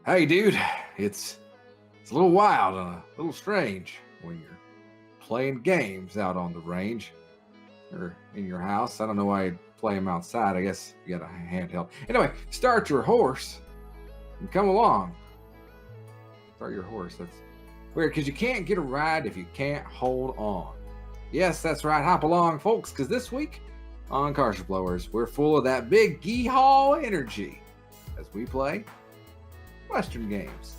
Hey, dude, it's a little wild and a little strange when you're playing games out on the range or in your house. I don't know why you play them outside. I guess you got a handheld. Anyway, start your horse and come along. Start your horse. That's weird because you can't get a ride if you can't hold on. Yes, that's right. Hop along, folks, because this week on Cartridge Blowers, we're full of that big gee-haw energy as we play Western games.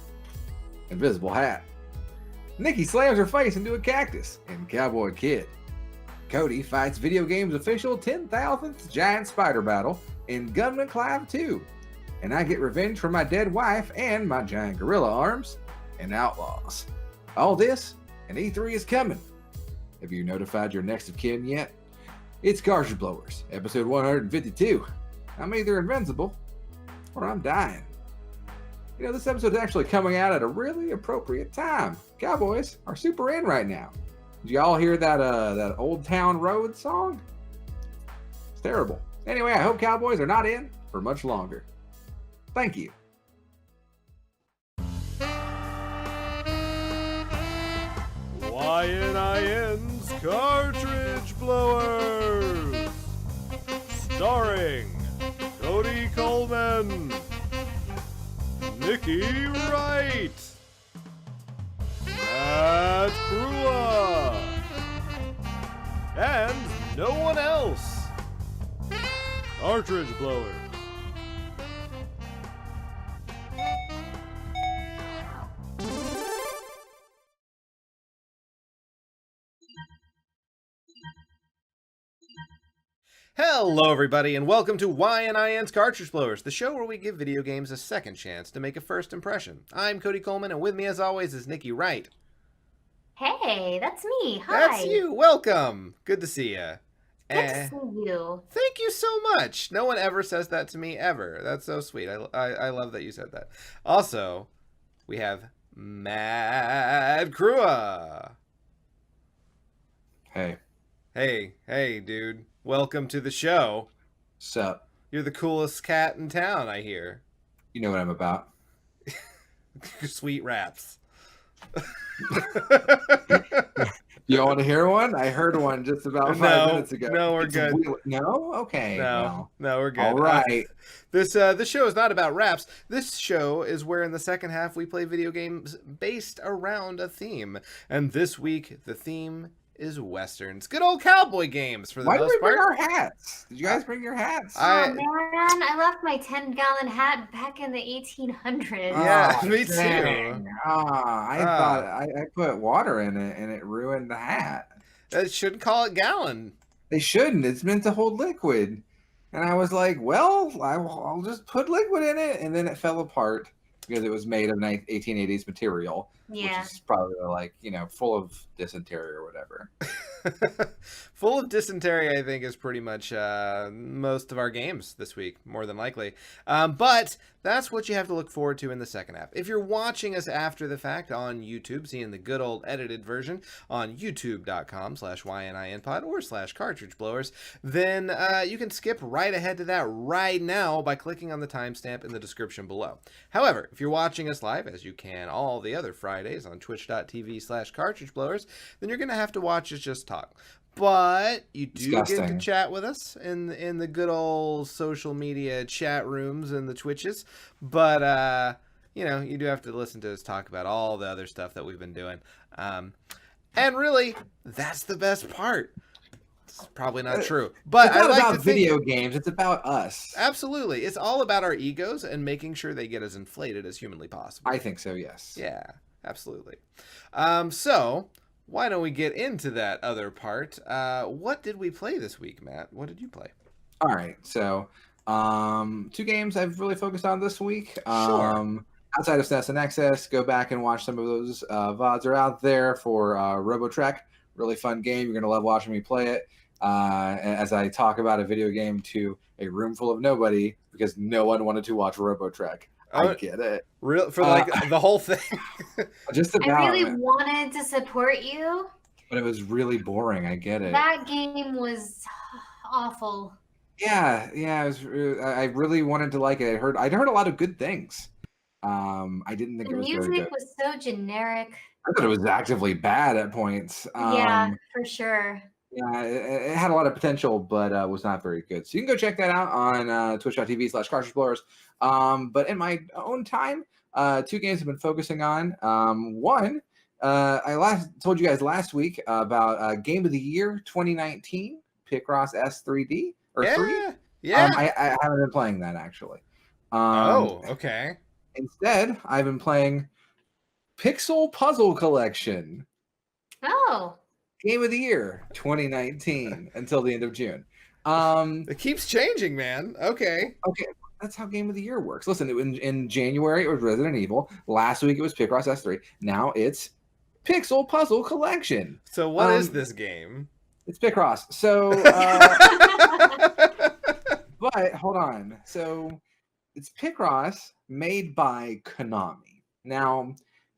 Invisible Hat. Nikki slams her face into a cactus in Cowboy Kid. Cody fights video game's official 10,000th giant spider battle in Gunman Clive 2. And I get revenge for my dead wife and my giant gorilla arms in Outlaws. All this and E3 is coming. Have you notified your next of kin yet? It's Cartridge Blowers, episode 152. I'm either invincible or I'm dying. You know, this episode's actually coming out at a really appropriate time. Cowboys are super in right now. Did you all hear that Old Town Road song? It's terrible. Anyway, I hope Cowboys are not in for much longer. Thank you. YNIN's Cartridge Blowers, starring Cody Coleman, Nikki Wright, Matt Krua, and no one else. Cartridge Blowers. Hello everybody and welcome to YNIN's Cartridge Blowers, the show where we give video games a second chance to make a first impression. I'm Cody Coleman and with me as always is Nikki Wright. Hey, that's me. Hi. That's you. Welcome. Good to see you. Good to see you. Thank you so much. No one ever says that to me ever. That's so sweet. I love that you said that. Also, we have Mad Krua. Hey. Hey, dude. Welcome to the show. Sup? You're the coolest cat in town, I hear. You know what I'm about. Sweet raps. You want to hear one? I heard one just about 5 minutes ago. No, we're good. No? Okay. No, we're good. All right. This show is not about raps. This show is where in the second half we play video games based around a theme. And this week, the theme is Westerns. Good old cowboy games for the most part. Why did we bring our hats? Did you guys bring your hats? Oh, man, I left my 10-gallon hat back in the 1800s. Yeah, me dang. too. I thought I put water in it and it ruined the hat. They shouldn't call it gallon. They shouldn't. It's meant to hold liquid. And I was like, well, I'll just put liquid in it. And then it fell apart because it was made of 1880s material. Yeah. Which is probably like, full of dysentery or whatever. Full of dysentery, I think, is pretty much most of our games this week, more than likely. But that's what you have to look forward to in the second half. If you're watching us after the fact on YouTube, seeing the good old edited version on youtube.com/YNINpod or /Cartridge Blowers, then you can skip right ahead to that right now by clicking on the timestamp in the description below. However, if you're watching us live, as you can all the other Fridays on twitch.tv/Cartridge Blowers, then you're going to have to watch us just talk. But you do get to chat with us in the good old social media chat rooms and the Twitches. But, you do have to listen to us talk about all the other stuff that we've been doing. And really, that's the best part. It's probably not true. But it's not about video games. It's about us. Absolutely. It's all about our egos and making sure they get as inflated as humanly possible. I think so, yes. Yeah, absolutely. So why don't we get into that other part? What did we play this week, Matt? What did you play? All right. So, 2 games I've really focused on this week. Sure. Outside of SNES and XS, go back and watch some of those VODs are out there for RoboTrek. Really fun game. You're going to love watching me play it. As I talk about a video game to a room full of nobody because no one wanted to watch RoboTrek. I get it. Real for the whole thing. Just about. I really wanted to support you, but it was really boring. I get it. That game was awful. Yeah, it was. I really wanted to like it. I'd heard a lot of good things. I didn't think The it was very music good. was so generic. I thought it was actively bad at points. Yeah, for sure. Yeah, it had a lot of potential, but was not very good. So you can go check that out on twitch.tv/cartridgeblowers. But in my own time, 2 games I've been focusing on. One, I told you guys last week about Game of the Year 2019, Picross S3D or 3. Yeah. I haven't been playing that actually. Okay. Instead, I've been playing Pixel Puzzle Collection. Oh. Game of the Year 2019 until the end of June. It keeps changing, man. Okay. Okay, that's how Game of the Year works. Listen, in January it was Resident Evil. Last week it was Picross S3. Now it's Pixel Puzzle Collection. So what is this game? It's Picross. So, but hold on. So it's Picross made by Konami. Now,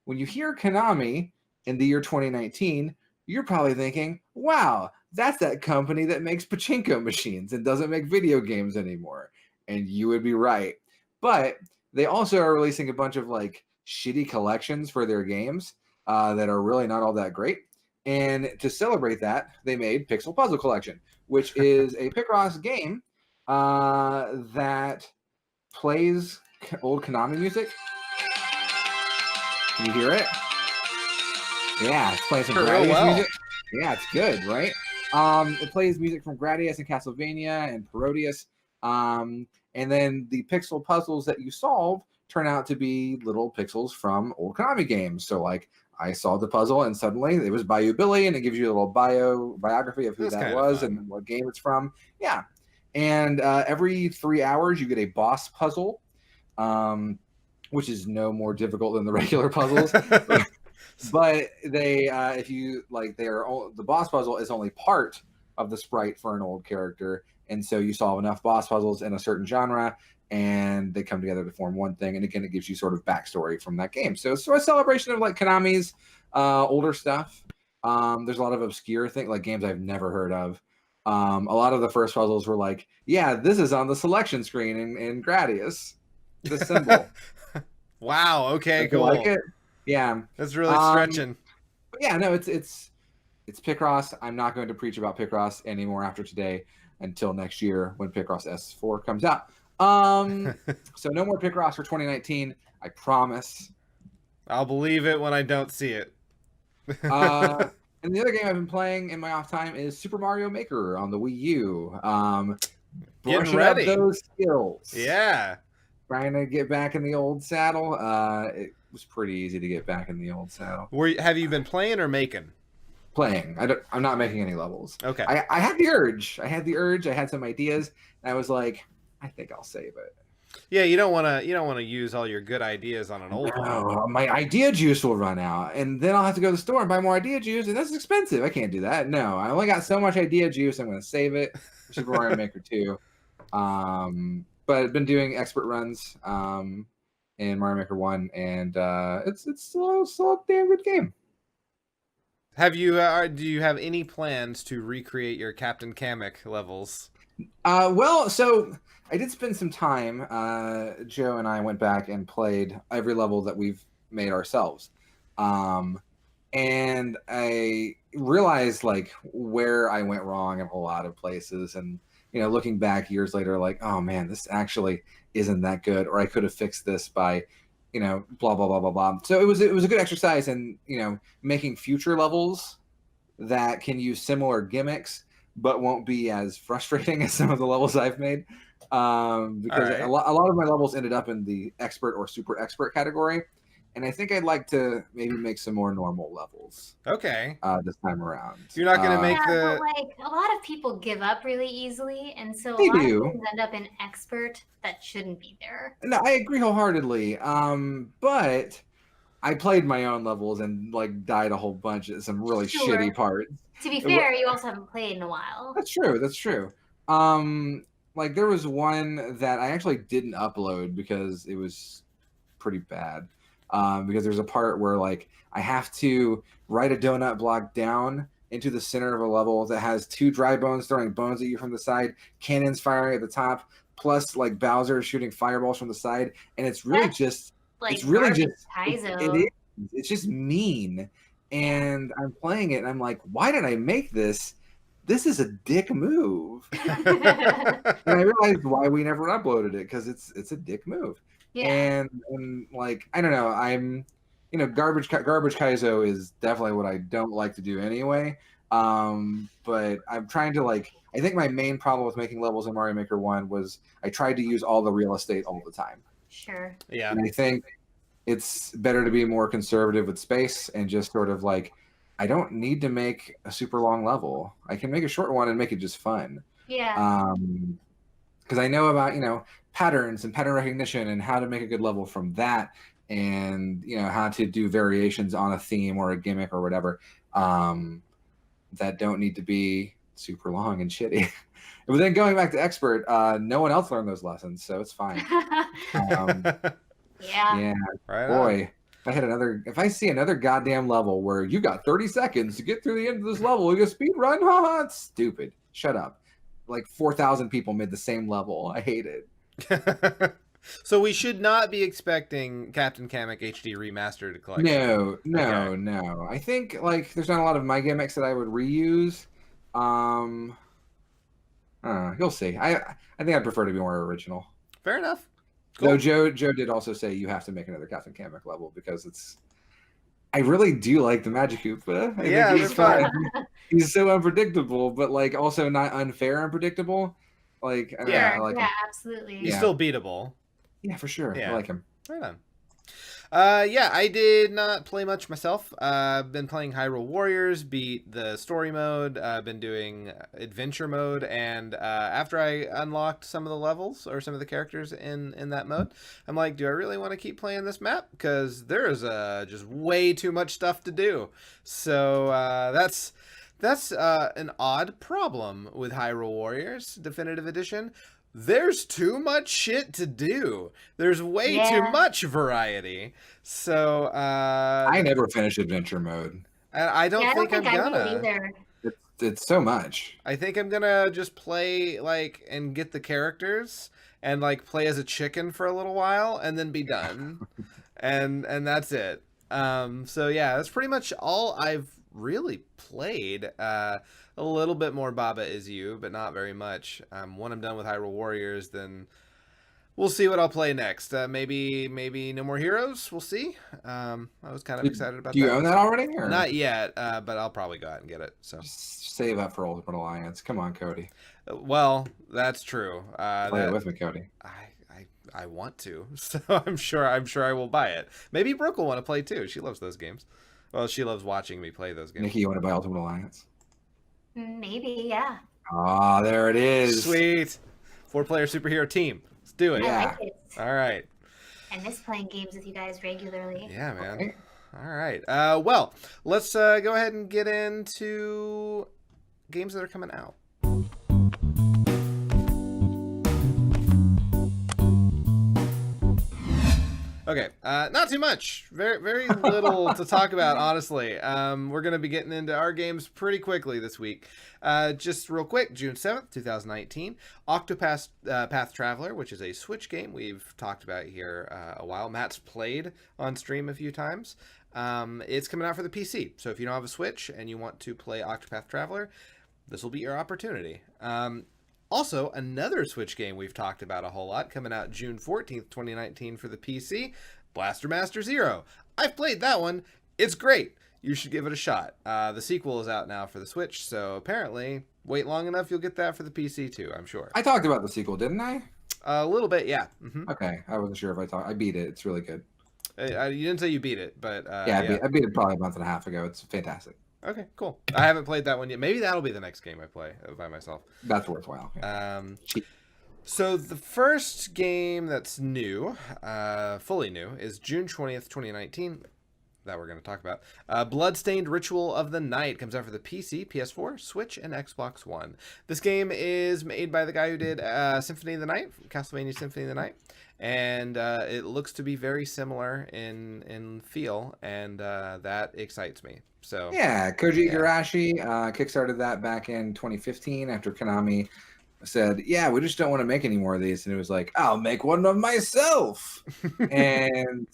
when you hear Konami in the year 2019, you're probably thinking, wow, that's that company that makes pachinko machines and doesn't make video games anymore. And you would be right. But they also are releasing a bunch of like shitty collections for their games that are really not all that great. And to celebrate that, they made Pixel Puzzle Collection, which is a Picross game that plays old Konami music. Can you hear it? Yeah, it's playing some Gradius music. Yeah, it's good, right? It plays music from Gradius and Castlevania and Parodius. And then the pixel puzzles that you solve turn out to be little pixels from old Konami games. So, like, I solved the puzzle and suddenly it was Bayou Billy, and it gives you a little biography of who that was and what game it's from. Yeah. And every 3 hours you get a boss puzzle, which is no more difficult than the regular puzzles. But they, if you like, the boss puzzle is only part of the sprite for an old character, and so you solve enough boss puzzles in a certain genre, and they come together to form one thing. And again, it gives you sort of backstory from that game. So it's a celebration of like Konami's older stuff. There's a lot of obscure things, like games I've never heard of. A lot of the first puzzles were like, yeah, this is on the selection screen in Gradius, the symbol. Wow. Okay. Cool. Like it. Yeah, that's really stretching. But yeah, no, it's Picross. I'm not going to preach about Picross anymore after today until next year when Picross S4 comes out. So no more Picross for 2019. I promise. I'll believe it when I don't see it. And the other game I've been playing in my off time is Super Mario Maker on the Wii U. Getting ready. Up those skills. Yeah. Trying to get back in the old saddle. It was pretty easy to get back in the old saddle. Have you been playing or making? Playing. I'm not making any levels. Okay. I had the urge. I had some ideas, and I was like, I think I'll save it. Yeah, you don't want to use all your good ideas on an old one. My idea juice will run out, and then I'll have to go to the store and buy more idea juice, and that's expensive. I can't do that. No, I only got so much idea juice. I'm going to save it for Super Mario Maker 2. But I've been doing expert runs in Mario Maker 1, and it's still a damn good game. Have you do you have any plans to recreate your Captain Kamek levels? Well, so I did spend some time. Joe and I went back and played every level that we've made ourselves. And I realized like where I went wrong in a lot of places, and looking back years later, like, oh man, this actually isn't that good, or I could have fixed this by, blah blah blah blah blah. So it was a good exercise in making future levels that can use similar gimmicks but won't be as frustrating as some of the levels I've made. Because a lot of my levels ended up in the expert or super expert category. And I think I'd like to maybe make some more normal levels. Okay. This time around. You're not going to make the... But like, a lot of people give up really easily. And so a They lot do. of things end up in expert that shouldn't be there. No, I agree wholeheartedly. But I played my own levels and like died a whole bunch at some really shitty parts. To be fair, you also haven't played in a while. That's true. Like there was one that I actually didn't upload because it was pretty bad. Because there's a part where like I have to write a donut block down into the center of a level that has two dry bones throwing bones at you from the side, cannons firing at the top, plus like Bowser shooting fireballs from the side, and it's really just like it's really garbage just Kaizo. it is. It's just mean. And I'm playing it and I'm like, why did I make this? This is a dick move. And I realized why we never uploaded it, because it's a dick move. Yeah. And like, I don't know, I'm garbage Kaizo is definitely what I don't like to do anyway. But I'm trying to I think my main problem with making levels in Mario Maker 1 was I tried to use all the real estate all the time. Sure. Yeah. And I think it's better to be more conservative with space and just sort of I don't need to make a super long level. I can make a short one and make it just fun. Yeah. Because I know about patterns and pattern recognition and how to make a good level from that, and how to do variations on a theme or a gimmick or whatever, that don't need to be super long and shitty. But then going back to expert, no one else learned those lessons, so it's fine. Yeah. Right Boy, if I see another goddamn level where you got 30 seconds to get through the end of this level, you get speed run, haha, it's stupid. Shut up. 4,000 people made the same level. I hate it. So we should not be expecting Captain Kamek HD Remastered collection. No. I think there's not a lot of my gimmicks that I would reuse. You'll see. I think I'd prefer to be more original. Fair enough. Cool. Though Joe did also say you have to make another Captain Kamek level because I really do like the Magic Koopa. I think he's fun. He's so unpredictable, but also not unfair unpredictable. Yeah, absolutely. He's still beatable. Yeah, for sure. Yeah. I like him. Right on. Yeah, I did not play much myself. I've been playing Hyrule Warriors, beat the story mode, been doing adventure mode, and after I unlocked some of the levels or some of the characters in that mode, I'm like, do I really want to keep playing this map? Because there is just way too much stuff to do. So that's an odd problem with Hyrule Warriors Definitive Edition. There's too much shit to do. There's way too much variety. So I never finished adventure mode. I don't think I'm gonna. Either. It's so much. I think I'm gonna just play and get the characters and play as a chicken for a little while and then be done. and that's it. So yeah, that's pretty much all I've really played. A little bit more Baba Is You, but not very much. When I'm done with Hyrule Warriors, then we'll see what I'll play next. Maybe No More Heroes. We'll see. I was kind of excited about that. Do you own that already? Or? Not yet, but I'll probably go out and get it. So just save up for Ultimate Alliance. Come on, Cody. Well, that's true. Play it with me, Cody. I want to, so I'm sure I will buy it. Maybe Brooke will want to play too. She loves those games. Well, she loves watching me play those games. Nikki, you want to buy Ultimate Alliance? Maybe, yeah. Ah, there it is. Sweet. 4-player superhero team. Let's do it. Yeah. I like it. All right. I miss playing games with you guys regularly. Yeah, man. Okay. All right. Well, let's go ahead and get into games that are coming out. Okay, not too much. Very, very little to talk about, honestly. We're going to be getting into our games pretty quickly this week. Just real quick, June 7th, 2019, Octopath Traveler, which is a Switch game we've talked about here a while. Matt's played on stream a few times. It's coming out for the PC, so if you don't have a Switch and you want to play Octopath Traveler, this will be your opportunity. Also, another Switch game we've talked about a whole lot, coming out June 14th, 2019 for the PC, Blaster Master Zero. I've played that one. It's great. You should give it a shot. The sequel is out now for the Switch, so apparently, wait long enough, you'll get that for the PC too, I'm sure. I talked about the sequel, didn't I? A little bit, yeah. Mm-hmm. Okay, I wasn't sure if I talked. I beat it. It's really good. You didn't say you beat it, but... yeah, I beat it probably a month and a half ago. It's fantastic. Okay, cool. I haven't played that one yet. Maybe that'll be the next game I play by myself. That's worthwhile. Yeah. So the first game that's new, fully new, is June 20th, 2019, that we're going to talk about. Bloodstained Ritual of the Night comes out for the PC, PS4, Switch, and Xbox One. This game is made by the guy who did Symphony of the Night, Castlevania Symphony of the Night, and it looks to be very similar in feel, and that excites me. So yeah, Koji Igarashi kickstarted that back in 2015 after Konami said, "Yeah, we just don't want to make any more of these," and it was like, "I'll make one of myself." And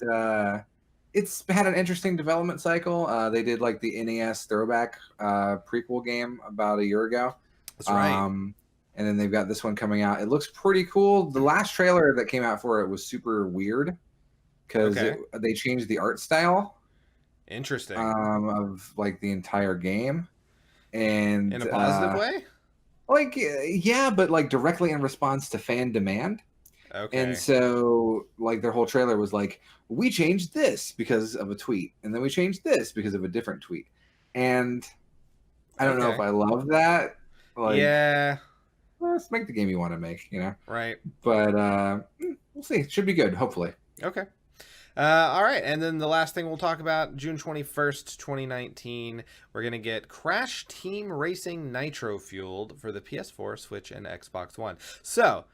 it's had an interesting development cycle. They did like the NES throwback prequel game about a year ago. That's right. And then they've got this one coming out. It looks pretty cool. The last trailer that came out for it was super weird because they changed the art style. Interesting. Of like the entire game, and in a positive way. Like, yeah, but like directly in response to fan demand. Okay. And so, like, their whole trailer was like, we changed this because of a tweet, and then we changed this because of a different tweet. And I don't know if I love that. Like, yeah. Well, let's make the game you want to make, you know? Right. But we'll see. It should be good, hopefully. Okay. All right, and then the last thing we'll talk about, June 21st, 2019, we're going to get Crash Team Racing Nitro-Fueled for the PS4, Switch, and Xbox One. So,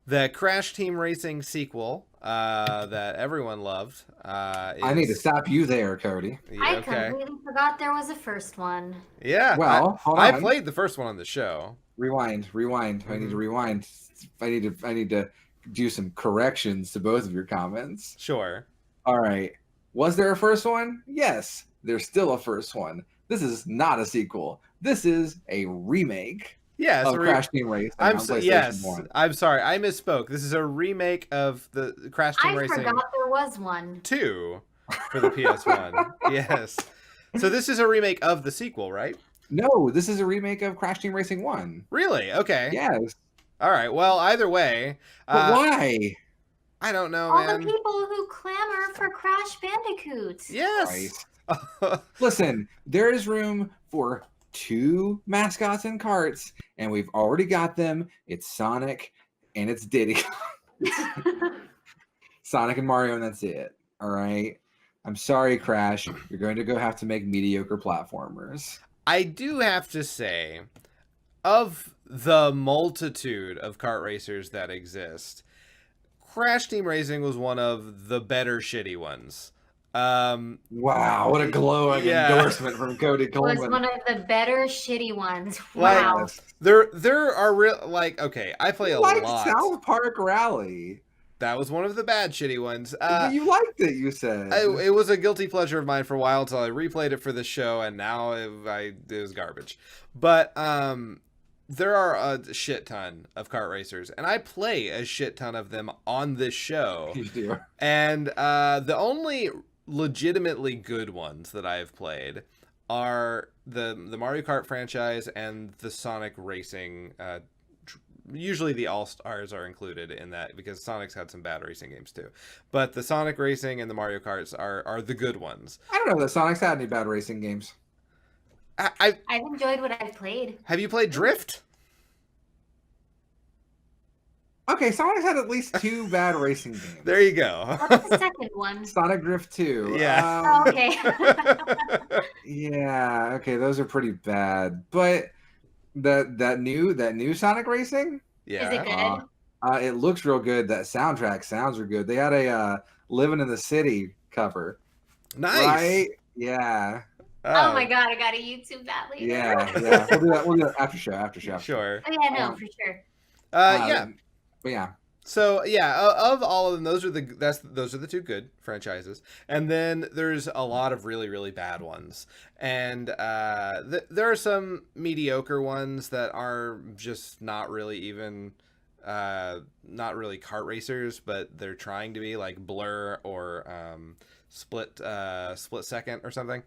the Crash Team Racing sequel that everyone loved. I need to stop you there, Cody. I completely forgot there was a first one. Yeah. Well, hold on. I played the first one on the show. Rewind. Mm-hmm. I need to rewind. I need to do some corrections to both of your comments. Sure. All right. Was there a first one? Yes. There's still a first one. This is not a sequel. This is a remake. Yes, of Crash Team Racing. I'm sorry, I misspoke. This is a remake of the Crash Team Racing. I forgot there was one. 2 for the PS1. Yes. So this is a remake of the sequel, right? No, this is a remake of Crash Team Racing 1. Really? Okay. Yes. All right. Well, either way. But why? I don't know, all man. the people who clamor for Crash Bandicoot. Yes. Listen, there is room for 2 mascots and carts, and we've already got them. It's Sonic and it's Diddy. Sonic and Mario, and that's it. All right. I'm sorry, Crash. You're going to have to make mediocre platformers. I do have to say, of the multitude of kart racers that exist, Crash Team Racing was one of the better shitty ones. Wow, what a glowing endorsement from Cody Coleman. It was one of the better shitty ones. Wow. Like, there are real, like, okay, I play a lot. South Park Rally. That was one of the bad shitty ones. But you liked it, you said. It was a guilty pleasure of mine for a while until I replayed it for the show, and now it was garbage. But there are a shit ton of kart racers, and I play a shit ton of them on this show. You do. And the only legitimately good ones that I've played are the Mario Kart franchise and the Sonic Racing. Usually the All-Stars are included in that because Sonic's had some bad racing games too. But the Sonic Racing and the Mario Karts are the good ones. I don't know that Sonic's had any bad racing games. I've enjoyed what I've played. Have you played Drift? Okay, Sonic's had at least 2 bad racing games. There you go. What's the second one? Sonic Drift 2. Yeah. Okay. Yeah, okay, those are pretty bad. But that new Sonic Racing? Yeah. Is it good? It looks real good. That soundtrack sounds real good. They had a Living in the City cover. Nice. Right? Yeah. Oh my god, I gotta YouTube that later. Yeah. We'll do that after show. Sure. Oh yeah, no, for sure. Yeah. But yeah. So yeah, of all of them, those are the 2 good franchises, and then there's a lot of really, really bad ones, and there are some mediocre ones that are just not really even not really kart racers, but they're trying to be, like Blur or Split Second or something.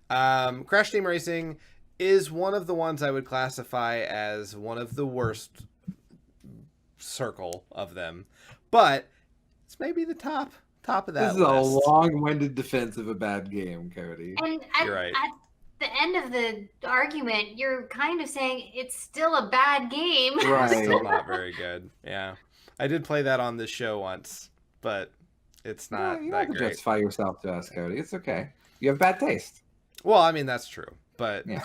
Crash Team Racing is one of the ones I would classify as one of the worst circle of them, but it's maybe the top of that list. This is a long-winded defense of a bad game, Cody. And You're right. At the end of the argument, you're kind of saying it's still a bad game. Right. It's still not very good. Yeah, I did play that on this show once, but it's not you that don't have to great. justify yourself to us, Cody. It's okay. You have bad taste. Well, I mean, that's true, but Yeah.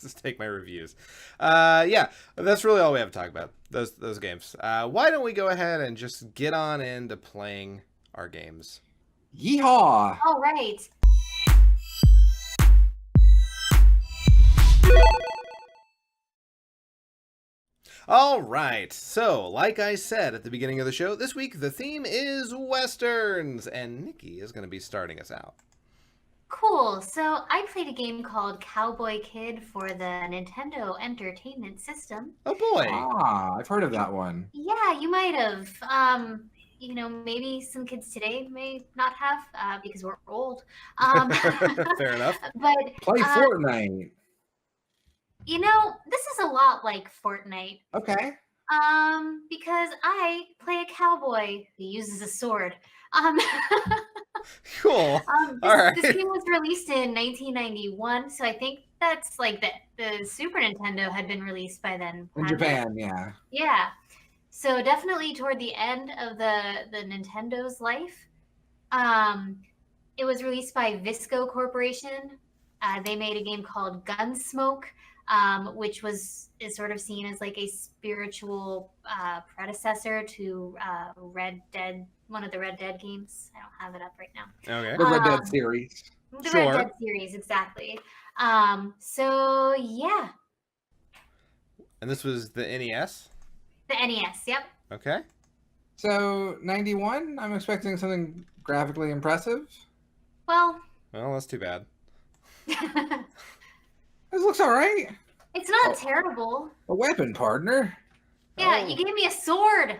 just take my reviews. Yeah, that's really all we have to talk about, those games. Why don't we go ahead and just get on into playing our games? Yeehaw! All right. All right. So, like I said at the beginning of the show, this week the theme is Westerns, and Nikki is going to be starting us out. Cool. So I played a game called Cowboy Kid for the Nintendo Entertainment System. Oh boy. Ah, I've heard of that one. Yeah, you might have. Maybe some kids today may not have because we're old. Fair enough. But Play Fortnite. this is a lot like Fortnite. Okay. Because I play a cowboy who uses a sword. Cool. This game was released in 1991, so I think that's like the Super Nintendo had been released by then. In Japan, yeah. Yeah. So definitely toward the end of the Nintendo's life. It was released by Visco Corporation. They made a game called Gunsmoke, which is sort of seen as like a spiritual predecessor to Red Dead, one of the Red Dead games. I don't have it up right now. Okay. The Red Dead series. The Sure. Red Dead series, exactly. So yeah, And this was the NES? the NES. Yep. Okay. So 91. I'm expecting something graphically impressive. Well, Well, that's too bad. This looks all right. it's not terrible. A weapon, partner. Yeah, Oh. you gave me a sword.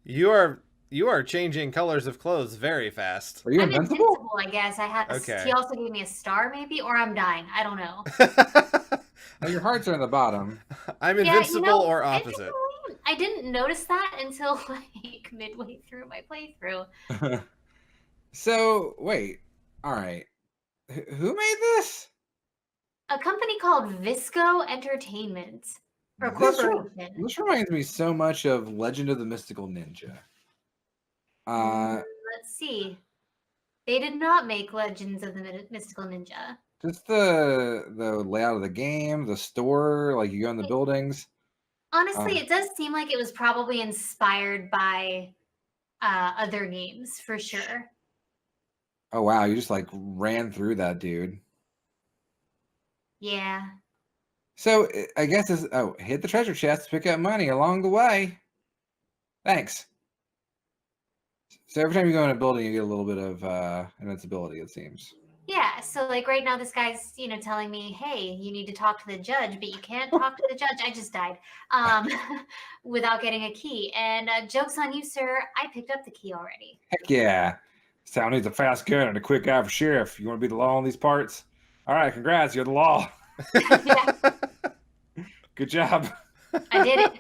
You are changing colors of clothes very fast. Are you I'm invincible? I guess. I had. Okay. He also gave me a star, maybe, or I'm dying. I don't know. Oh, your hearts are in the bottom. I'm Yeah, invincible or opposite. I didn't notice that until like midway through my playthrough. So wait. All right. Who made this? A company called Visco Entertainment or This Corporation. This reminds me so much of Legend of the Mystical Ninja. Let's see. They did not make Legends of the Mystical Ninja. Just the layout of the game, the store, like you go in the buildings. Honestly, it does seem like it was probably inspired by other games for sure. Oh wow, you just like ran through that dude. Yeah. So I guess this. Oh, hit the treasure chest to pick up money along the way. Thanks. So every time you go in a building, you get a little bit of invincibility. It seems. Yeah, so like right now this guy's, telling me, "Hey, you need to talk to the judge, but you can't talk to the judge." I just died. Without getting a key. And joke's on you, sir. I picked up the key already. Heck yeah! This town needs a fast gun and a quick eye for sheriff. You want to be the law on these parts? All right, congrats, you're the law. Yeah, Good job. I did it.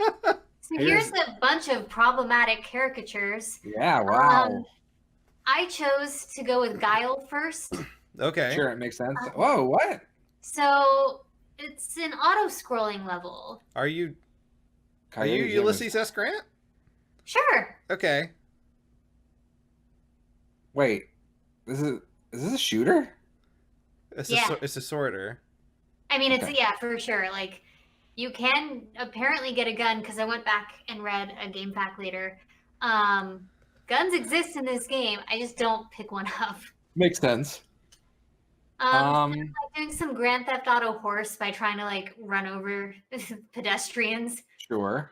So Here's- here's a bunch of problematic caricatures. Yeah, wow. I chose to go with Guile first. Okay. Sure, it makes sense. Whoa, what? So it's an auto-scrolling level. Are you Coyote Jim is- Ulysses S. Grant? Sure. Okay. Wait, is this a shooter? Yeah. It's a sorter. I mean, it's Okay. yeah, for sure. Like, you can apparently get a gun because I went back and read a game pack later. Guns exist in this game. I just don't pick one up. Makes sense. I'm doing some Grand Theft Auto horse by trying to like run over pedestrians, Sure.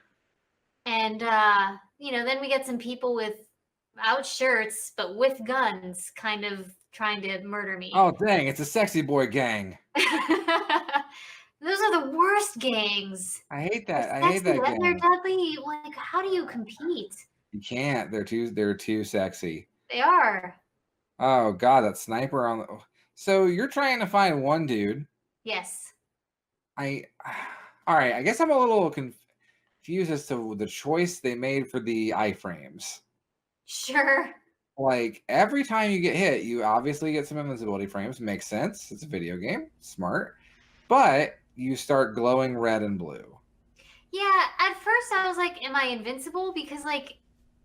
and then we get some people without shirts but with guns, kind of trying to murder me. Oh dang, it's a sexy boy gang. Those are the worst gangs. I hate that. I hate Sexy, that and they're gang. deadly. Like, how do you compete? You can't. They're too sexy. They are. Oh god, that sniper on the. So you're trying to find one dude. Yes. All right. I guess I'm a little confused as to the choice they made for the iframes. Sure. Like every time you get hit, you obviously get some invincibility frames. Makes sense. It's a video game. Smart. But you start glowing red and blue. Yeah, at first I was like, am I invincible? Because, like,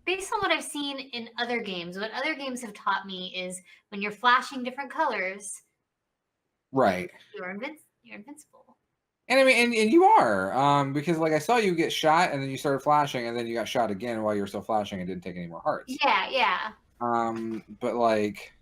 based on what I've seen in other games, what other games have taught me is when you're flashing different colors, Right. you're invincible. And I mean, and you are, because like I saw you get shot, and then you started flashing, and then you got shot again while you were still flashing, and didn't take any more hearts. Yeah. But like,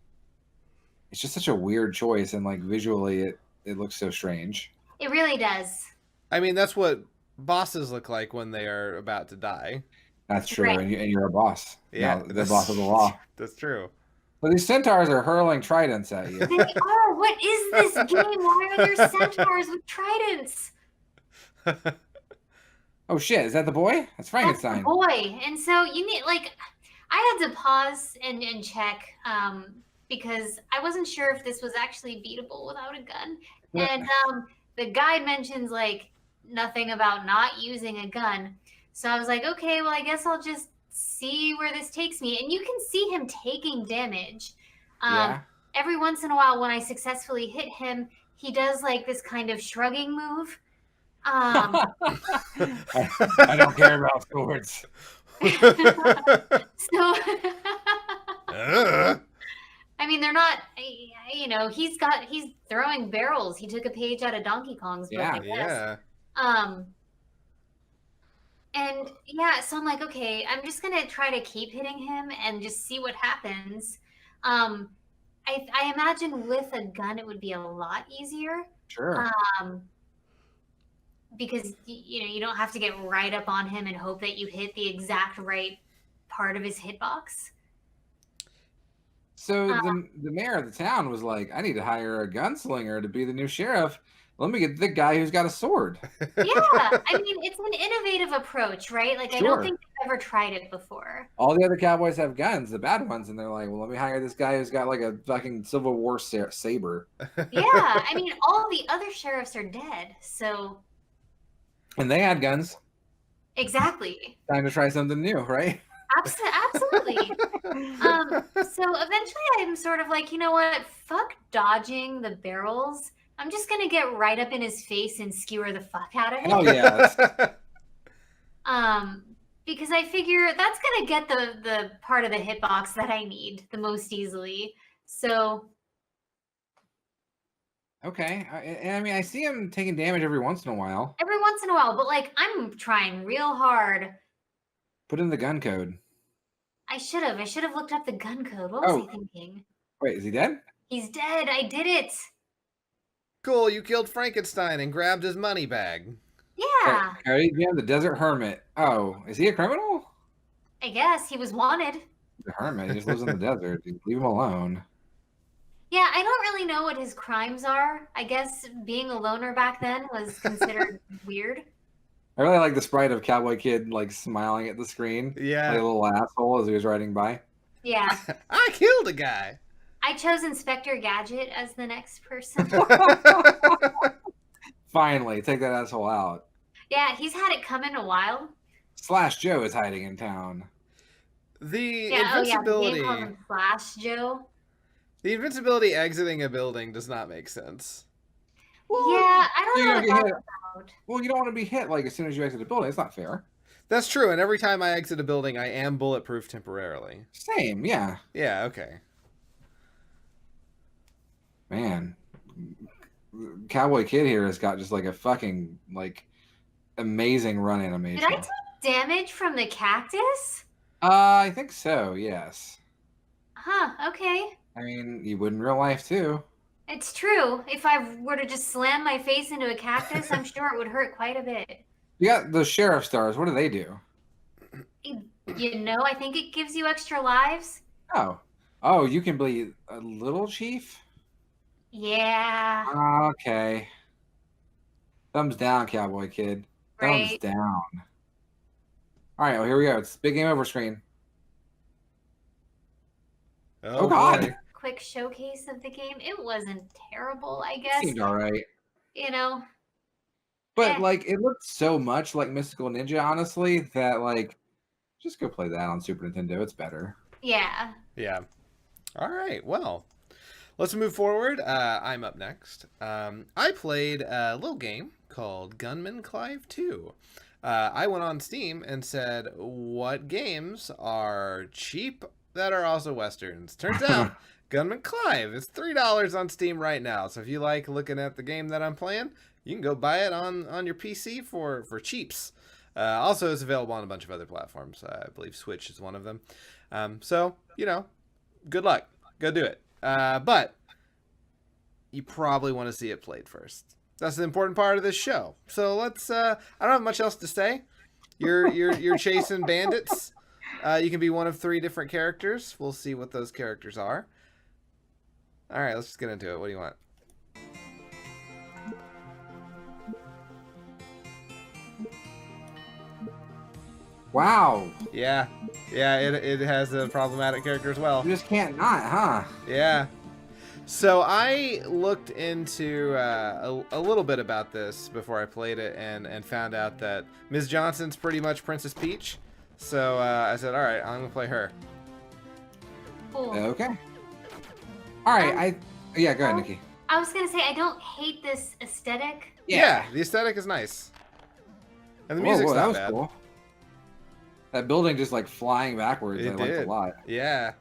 it's just such a weird choice, and like visually, it looks so strange. It really does. I mean, that's what bosses look like when they are about to die. That's true, Right. and you're a boss. Yeah, No, the boss of the law. That's true. But these centaurs are hurling tridents at you. They are. What is this game? Why are there centaurs with tridents? Oh shit, is that the boy? That's That's Frankenstein. the boy. And so you need I had to pause and check because I wasn't sure if this was actually beatable without a gun. And the guide mentions nothing about not using a gun. So I was like, okay, well I guess I'll just see where this takes me. And you can see him taking damage. Yeah. Every once in a while when I successfully hit him, he does this kind of shrugging move. I don't care about swords. So I mean, they're not, he's throwing barrels. He took a page out of Donkey Kong's book, I guess. Yeah. And yeah, so I'm like, okay, I'm just gonna try to keep hitting him and just see what happens. I imagine with a gun it would be a lot easier. Sure. Because you don't have to get right up on him and hope that you hit the exact right part of his hitbox. So the mayor of the town was like, I need to hire a gunslinger to be the new sheriff. Let me get the guy who's got a sword. Yeah, I mean, it's an innovative approach, right? I Sure. don't think I've ever tried it before. All the other cowboys have guns, the bad ones, and they're like, well, let me hire this guy who's got a fucking Civil War saber. Yeah, I mean, all the other sheriffs are dead, so And they had guns. exactly. Time to try something new, right? Absolutely. So eventually I'm sort of like, you know what? Fuck dodging the barrels. I'm just gonna get right up in his face and skewer the fuck out of him. Oh yeah. Because I figure that's gonna get the part of the hitbox that I need the most easily. So Okay. I mean, I see him taking damage every once in a while. every once in a while, but I'm trying real hard. Put in the gun code. I should have looked up the gun code. What was I thinking? Wait, is he dead? He's dead. I did it. Cool, you killed Frankenstein and grabbed his money bag. Yeah. Cody, yeah, the desert hermit. Oh, is he a criminal? I guess he was wanted. The hermit. He just lives in the desert. Leave him alone. Yeah, I don't really know what his crimes are. I guess being a loner back then was considered weird. I really like the sprite of Cowboy Kid smiling at the screen. Yeah. Like a little asshole as he was riding by. Yeah. I killed a guy. I chose Inspector Gadget as the next person. Finally, take that asshole out. Yeah, he's had it coming a while. Slash Joe is hiding in town. The Yeah, invincibility. they call him Flash Joe. The invincibility exiting a building does not make sense. Yeah, I don't You're know gonna what get that's hit. about. Well, you don't want to be hit as soon as you exit the building. It's not fair. That's true, and every time I exit a building, I am bulletproof temporarily. Same, yeah. Yeah, okay. Man, Cowboy Kid here has got just a fucking amazing run animation. Did I take damage from the cactus? I think so. Yes. Huh, okay. I mean, you would in real life too. It's true. If I were to just slam my face into a cactus, I'm sure it would hurt quite a bit. You got those sheriff stars. What do they do? I think it gives you extra lives. Oh, you can be a little chief? Yeah. Okay. Thumbs down, Cowboy Kid. Thumbs Right. down. All right, well, here we go. It's big game over screen. Oh, God. boy. Quick showcase of the game. It wasn't terrible, I guess. Seemed all right. But Eh. it looked so much like Mystical Ninja, honestly, that just go play that on Super Nintendo. It's better. Yeah. Yeah. All right. Well, let's move forward. I'm up next. I played a little game called Gunman Clive 2. I went on Steam and said, what games are cheap that are also Westerns? Turns out Gunman Clive is $3 on Steam right now. So if you like looking at the game that I'm playing, you can go buy it on your PC for cheaps. Also, it's available on a bunch of other platforms. I believe Switch is one of them. So, good luck. Go do it. But you probably want to see it played first. That's the important part of this show. So let's. I don't have much else to say. You're chasing bandits. You can be one of 3 different characters. We'll see what those characters are. All right, let's just get into it. What do you want? Wow. Yeah, it has a problematic character as well. You just can't not, huh? Yeah. So I looked into a little bit about this before I played it and found out that Ms. Johnson's pretty much Princess Peach. So I said, all right, I'm going to play her. Cool. Okay. All right. Yeah, go ahead, Nikki. I was gonna say I don't hate this aesthetic. Yeah, the aesthetic is nice. And the music's that not was bad. cool. That building just like flying backwards. I liked did. a lot. Yeah,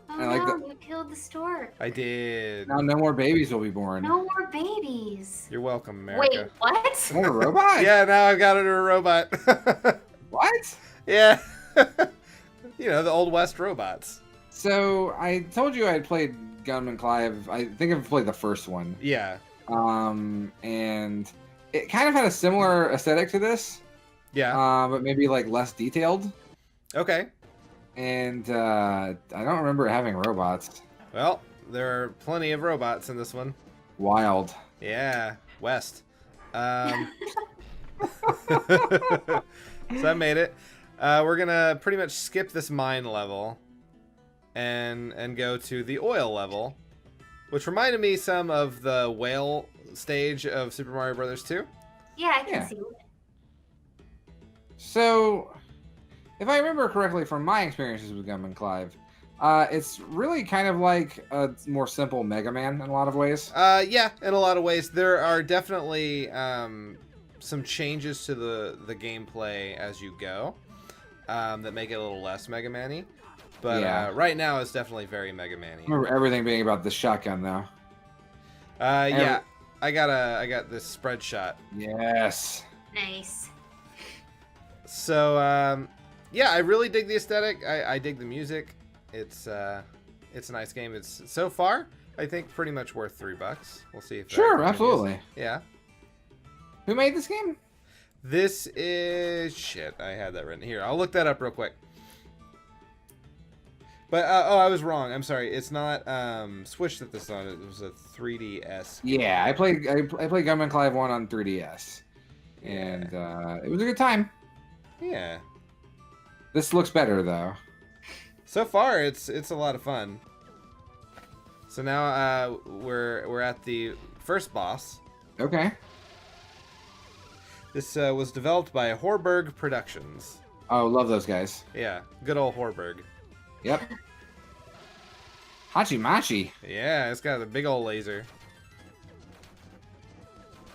Oh I like no, you killed the stork. I did. Now no more babies will be born. No more babies. You're welcome, America. Wait, what? Is that a robot? Yeah, now I've got it a robot. What? Yeah. You know, the Old West robots. So I told you I had played Gunman Clive. I think I've played the first one. Yeah. And it kind of had a similar aesthetic to this. Yeah. But maybe like less detailed. Okay. And I don't remember it having robots. Well, there are plenty of robots in this one. Wild. Yeah. West. So I made it. We're gonna pretty much skip this mine level and go to the oil level, which reminded me some of the whale stage of Super Mario Brothers 2. Yeah, I can Yeah. see it. So, if I remember correctly from my experiences with Gunman Clive, it's really kind of like a more simple Mega Man in a lot of ways. Yeah, in a lot of ways. There are definitely some changes to the gameplay as you go that make it a little less Mega Man-y. But Yeah. right now it's definitely very Mega Man-y. I remember everything being about the shotgun, though. Yeah, I got this spread shot. Yes. Nice. So yeah, I really dig the aesthetic. I dig the music. It's a nice game. It's so far I think pretty much worth $3. We'll see if that Sure, continues. absolutely. Yeah. Who made this game? This is shit. I had that written here. I'll look that up real quick. But I was wrong. I'm sorry. It's not Switch that this is on. It was a 3DS. Yeah, I played Gunman Clive 1 on 3DS, and it was a good time. Yeah. This looks better though. So far, it's a lot of fun. So now we're at the first boss. Okay. This was developed by Horberg Productions. Oh, love those guys. Yeah, good old Horberg. Yep. Hachi-machi. Yeah, it's got a big old laser.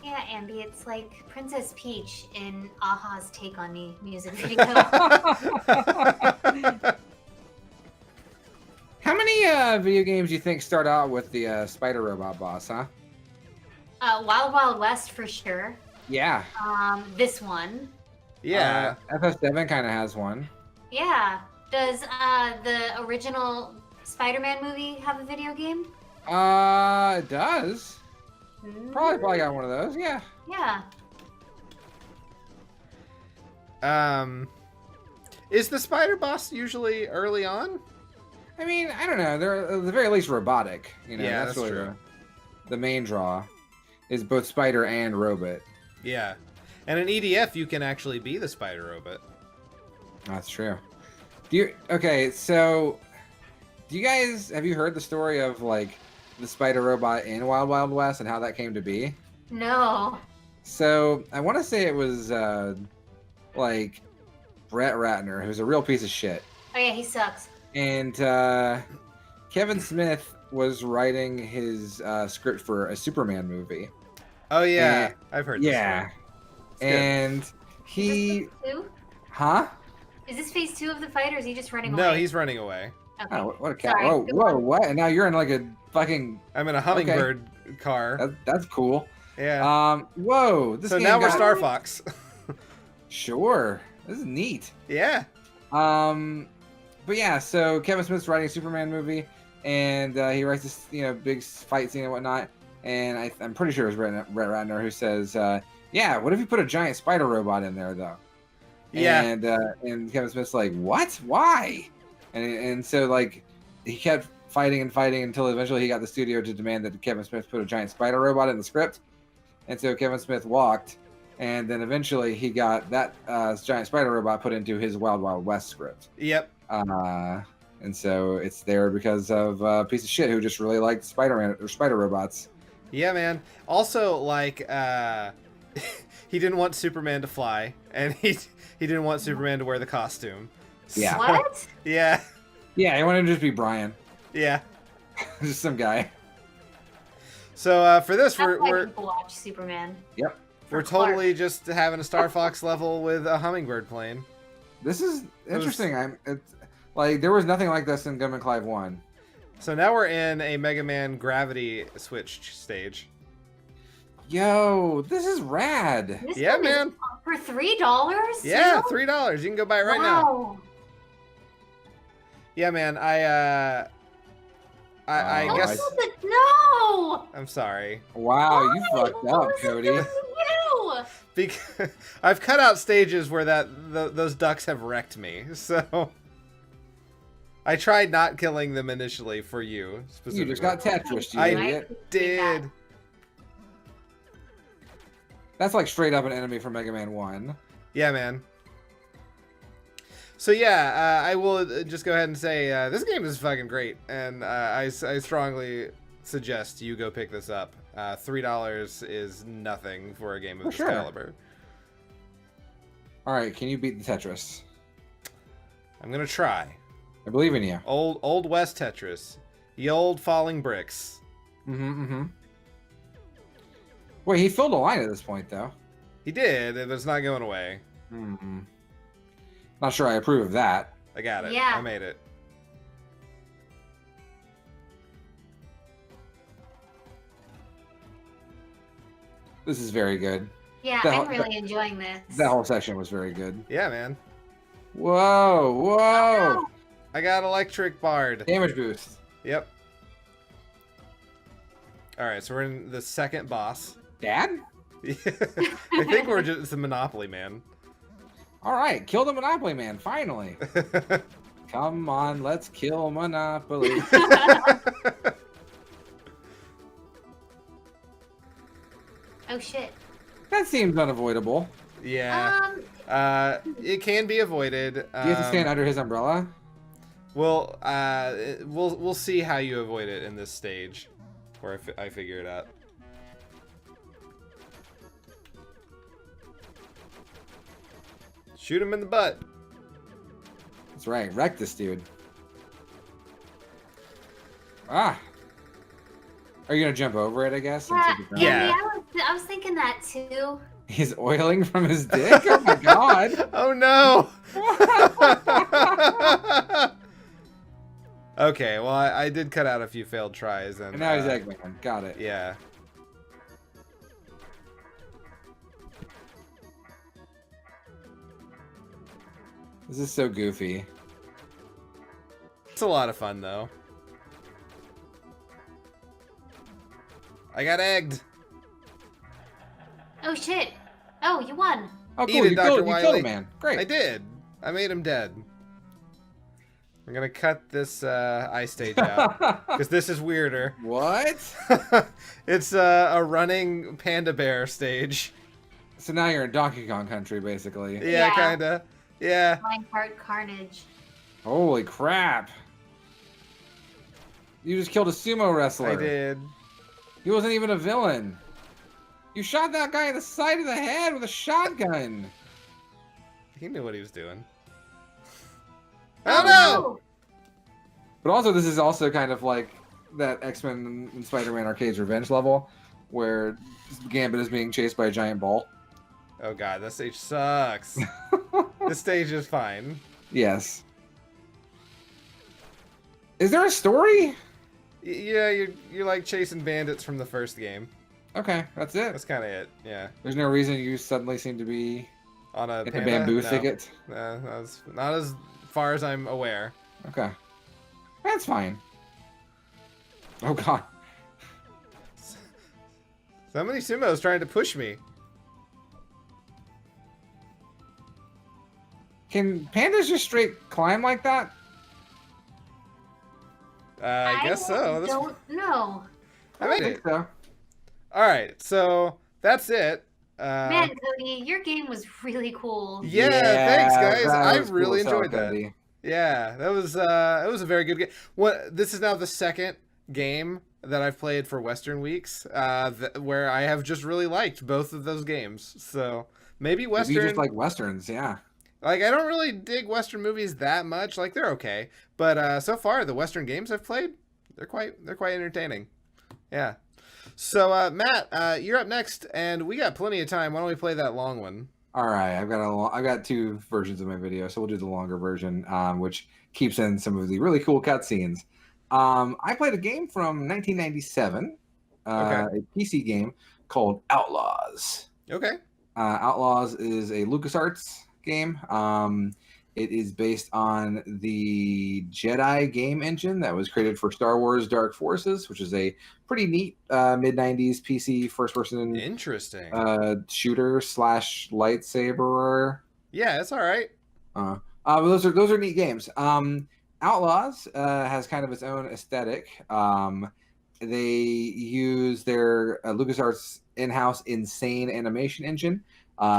Yeah, Andy, it's like Princess Peach in Aha's Take on Me music video. How many video games do you think start out with the spider robot boss, huh? Wild Wild West for sure. Yeah. This one. Yeah. FF7 kind of has one. Yeah. Does the original Spider-Man movie have a video game? It does. Mm. Probably got one of those, yeah. Yeah. Is the spider boss usually early on? I mean, I don't know. They're at the very least robotic. You know, Yeah, that's really true. the main draw is both spider and robot. Yeah. And in EDF, you can actually be the spider robot. That's true. Okay, so have you heard the story of like the spider robot in Wild Wild West and how that came to be? No. So I want to say it was like Brett Ratner, who's a real piece of shit. Oh yeah, he sucks. And Kevin Smith was writing his script for a Superman movie. Oh yeah, And- I've heard this Yeah. one. It's good. And Is he, this phase 2? huh? Is this phase 2 of the fight, or is he just running No, away? he's running away. Okay. Oh, what a cat! Sorry, Whoa, go whoa, on. what? And now you're in like a fucking. I'm in a hummingbird car. That's cool. Yeah. Whoa! This So game now we're got- Star Fox. Sure, this is neat. Yeah. But yeah, so Kevin Smith's writing a Superman movie, and he writes this, big fight scene and whatnot. and I'm pretty sure it was Brett Ratner who says, "Yeah, what if you put a giant spider robot in there, though?" Yeah. And Kevin Smith's like, "What? Why?" And so like he kept fighting and fighting until eventually he got the studio to demand that Kevin Smith put a giant spider robot in the script. And so Kevin Smith walked, and then eventually he got that giant spider robot put into his Wild Wild West script. Yep. And so it's there because of a piece of shit who just really liked Spider-Man or spider robots. Yeah, man. Also, like, he didn't want Superman to fly, and he didn't want Superman to wear the costume. Yeah. What? Yeah. Yeah, he wanted to just be Brian. Yeah. Just some guy. So for this, That's why we're people watch Superman. Yep. we're For Clark. totally just having a Star Fox level with a hummingbird plane. This is interesting. It's like there was nothing like this in Gunman Clive 1. So now we're in a Mega Man gravity switch stage. Yo, this is rad. This Yeah, one is man. For $3? Yeah, too? $3. You can go buy it right now. Wow. Yeah, man. I Oh, guess. No! I'm sorry. Wow, you Why? fucked What up, was it Cody. doing to you? Because I've cut out stages where those ducks have wrecked me. So I tried not killing them initially for you You specifically. just got Tetris, you I idiot. did. That's like straight up an enemy from Mega Man 1. Yeah, man. So yeah, I will just go ahead and say this game is fucking great, and I strongly suggest you go pick this up. $3 is nothing for a game of For this sure. caliber. All right, can you beat the Tetris? I'm gonna try. I believe in you. Old West Tetris, the old falling bricks. Mm-hmm. Wait, he filled a line at this point, though. He did, but it's not going away. Mm-hmm. Not sure I approve of that. I got it. Yeah. I made it. This is very good. Yeah, That- I'm really enjoying this. That whole section was very good. Yeah, man. Whoa, whoa! I got electric bard. Damage boost. Yep. All right, so we're in the second boss. Dad? I think we're just the Monopoly Man. All right, kill the Monopoly Man, finally. Come on, let's kill Monopoly. Oh shit. That seems unavoidable. Yeah. It can be avoided. Do you have to stand under his umbrella? We'll see how you avoid it in this stage, or I figure it out. Shoot him in the butt. That's right, wreck this dude. Ah. Are you gonna jump over it, I guess? and Yeah, take it down? Yeah. I was thinking that too. He's oiling from his dick? Oh my god. Oh no! Okay, well I did cut out a few failed tries, and And now he's Eggman. Got it. yeah. This is so goofy. It's a lot of fun though. I got egged. Oh shit. Oh, you won. Oh, Eat cool. it, You Dr. killed a Wily. man. Great. I did. I made him dead. I'm gonna cut this ice stage out because this is weirder. What? It's a running panda bear stage. So now you're in Donkey Kong country, basically. Yeah, Yeah. kinda. Yeah. Minecart Carnage. Holy crap. You just killed a sumo wrestler. I did. He wasn't even a villain. You shot that guy in the side of the head with a shotgun. He knew what he was doing. Oh, Oh no! But also, this is also kind of like that X-Men and Spider-Man Arcade's Revenge level, where Gambit is being chased by a giant ball. Oh god, that stage sucks. This stage is fine. Yes. Is there a story? Yeah, you're like chasing bandits from the first game. Okay, that's it. That's kind of it. Yeah. There's no reason you suddenly seem to be On a in a panda? bamboo No. thicket. Not as far as I'm aware. Okay. That's fine. Oh god. Somebody Sumo's trying to push me. Can pandas just straight climb like that? I guess so. Don't know. I think so. All right, so that's it. Man, Cody, your game was really cool. Yeah, thanks, guys. that I was really cool as hell, enjoyed that. Cody. Yeah, that was it was a very good game. This is now the second game that I've played for Western Weeks, where I have just really liked both of those games. So maybe Western. You just like Westerns, yeah. Like, I don't really dig Western movies that much. Like, they're okay, but so far the Western games I've played, they're quite entertaining. Yeah. So Matt, you're up next, and we got plenty of time. Why don't we play that long one? All right, I've got two versions of my video, so we'll do the longer version, which keeps in some of the really cool cutscenes. I played a game from 1997, a PC game called Outlaws. Okay. Outlaws is a LucasArts game. It is based on the Jedi game engine that was created for Star Wars Dark Forces, which is a pretty neat mid-90s PC first-person Interesting. shooter / lightsaber. Yeah, that's all right. Those are neat games. Outlaws has kind of its own aesthetic. They use their LucasArts in-house insane animation engine,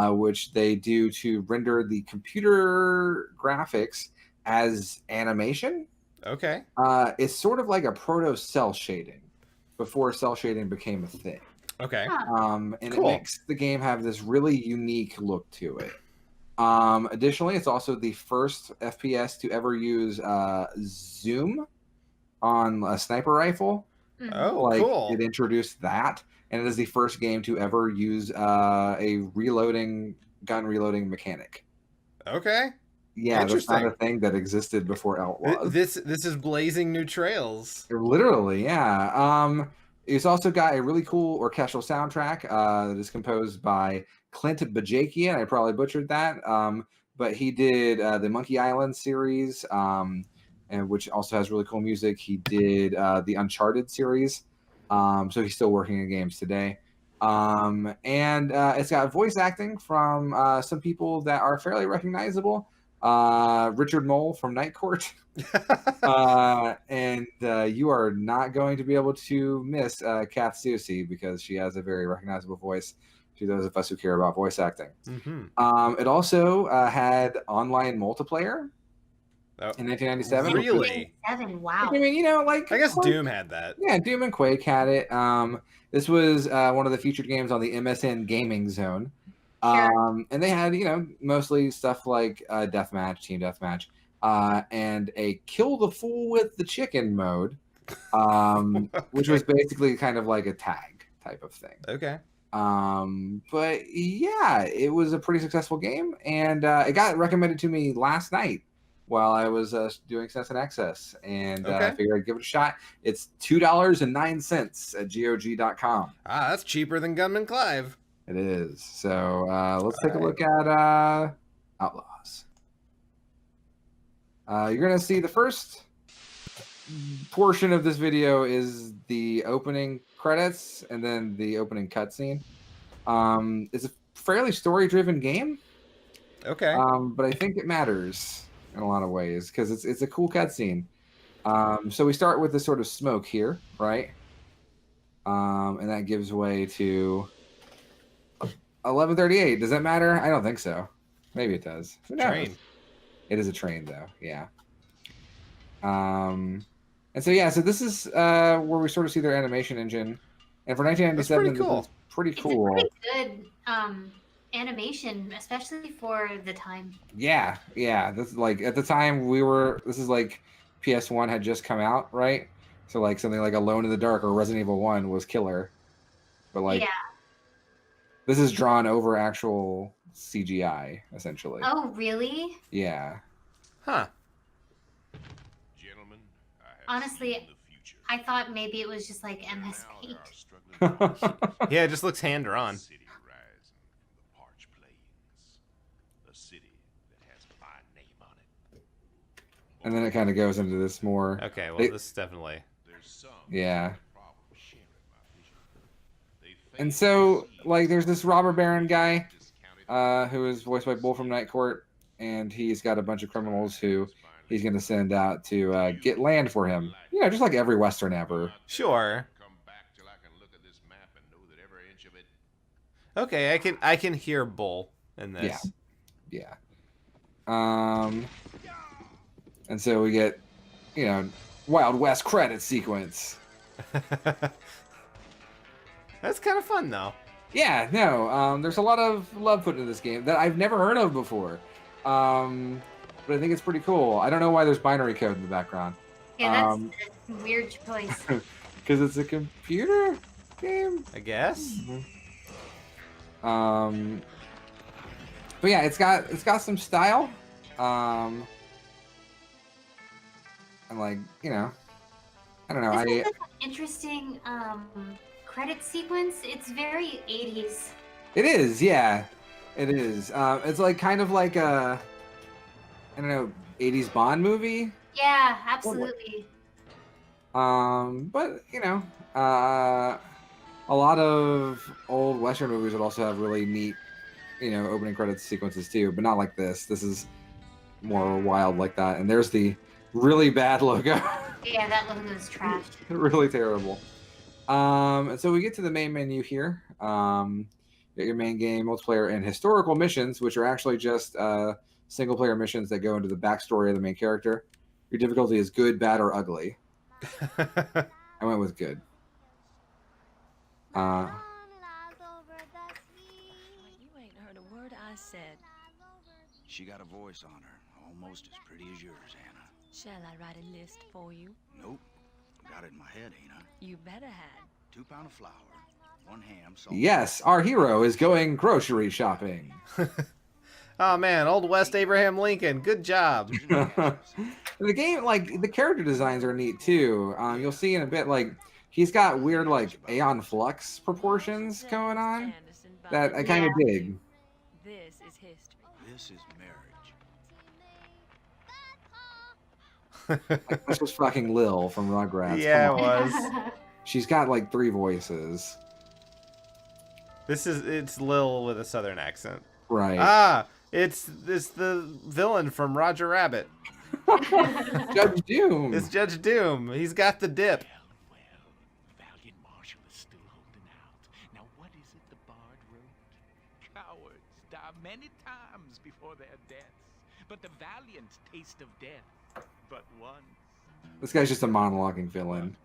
which they do to render the computer graphics as animation. Okay. It's sort of like a proto cell shading before cell shading became a thing. Okay. And Cool. It makes the game have this really unique look to it. Additionally, it's also the first FPS to ever use zoom on a sniper rifle. Oh, cool. It introduced that, and it is the first game to ever use a gun reloading mechanic. Okay. Yeah, that's not a thing that existed before Outlaws. This is blazing new trails. Literally, yeah. It's also got a really cool orchestral soundtrack that is composed by Clint Bajakian. I probably butchered that, but he did the Monkey Island series, and which also has really cool music. He did the Uncharted series, so he's still working in games today. And it's got voice acting from some people that are fairly recognizable. Richard Mole from Night Court. And you are not going to be able to miss Kath Soucie because she has a very recognizable voice to those of us who care about voice acting. Mm-hmm. It also had online multiplayer in 1997. Really? Wow. I mean, I guess Quake, Doom had that. Yeah, Doom and Quake had it. This was one of the featured games on the MSN Gaming Zone. Sure. And they had, mostly stuff like deathmatch, team deathmatch, and a kill the fool with the chicken mode, which was basically kind of like a tag type of thing. Okay. But yeah, it was a pretty successful game, and it got recommended to me last night while I was doing Sense and Access, and I figured I'd give it a shot. It's $2.09 at GOG.com. Ah, that's cheaper than Gunman Clive. It is. So let's take a look at Outlaws. You're going to see the first portion of this video is the opening credits and then the opening cutscene. It's a fairly story-driven game. Okay. But I think it matters in a lot of ways because it's a cool cutscene. So we start with this sort of smoke here, right? And that gives way to 11:38. Does that matter? I don't think so. Maybe it does. Train. It is a train, though. Yeah. And so this is where we sort of see their animation engine. And for 1997, pretty cool. This is pretty cool. It's a pretty good animation, especially for the time. Yeah. This is like at the time this is like PS1 had just come out, right? So like something like Alone in the Dark or Resident Evil 1 was killer. But like this is drawn over actual CGI, essentially. Oh, really? Yeah. Huh. Gentlemen, honestly, I thought maybe it was just like MS Paint. Yeah, it just looks hand drawn. And then it kind of goes into this more. Okay, well, this is definitely. Yeah. And so, like, there's this robber baron guy who is voiced by Bull from Night Court, and he's got a bunch of criminals who he's going to send out to get land for him. You know, just like every Western ever. Sure. Okay, I can hear Bull in this. Yeah. And so we get, you know, Wild West credit sequence. That's kind of fun, though. Yeah, no, there's a lot of love put into this game that I've never heard of before. But I think it's pretty cool. I don't know why there's binary code in the background. Yeah, that's a weird choice. Because it's a computer game, I guess. But yeah, it's got some style. And like, you know, I don't know. This is an interesting credit sequence. It's very 80s. It is, yeah, it is. It's like kind of like a, I don't know, 80s Bond movie. Yeah, absolutely. But you know, a lot of old Western movies would also have really neat, you know, opening credits sequences too, but not like this. This is more wild like that. And there's the really bad logo. Yeah, that logo is trash. Really terrible. And so we get to the main menu here. You got your main game, multiplayer, and historical missions, which are actually just single player missions that go into the backstory of the main character. Your difficulty is good, bad, or ugly. I went with good. You ain't heard a word I said. She got a voice on her, almost as pretty as yours, Anna. Shall I write a list for you? Nope. Got it in my head, ain't I? You better had. 2 pounds of flour, 1 ham, salt. Yes, our hero is going grocery shopping. Oh man, Old West Abraham Lincoln. Good job. The game, like, the character designs are neat too. You'll see in a bit, like, he's got weird, like, Aeon Flux proportions going on that I kind of dig. This is history. This is marriage. Like, this was fucking Lil from Rugrats. Yeah, Come it on. was. She's got like 3 voices. It's Lil with a southern accent. Right. Ah, it's the villain from Roger Rabbit. Judge Doom. It's Judge Doom. He's got the dip. Well, valiant Marshall is still holding out. Now what is it the bard wrote? Cowards die many times before their deaths, but the valiant taste of death but once. This guy's just a monologuing villain.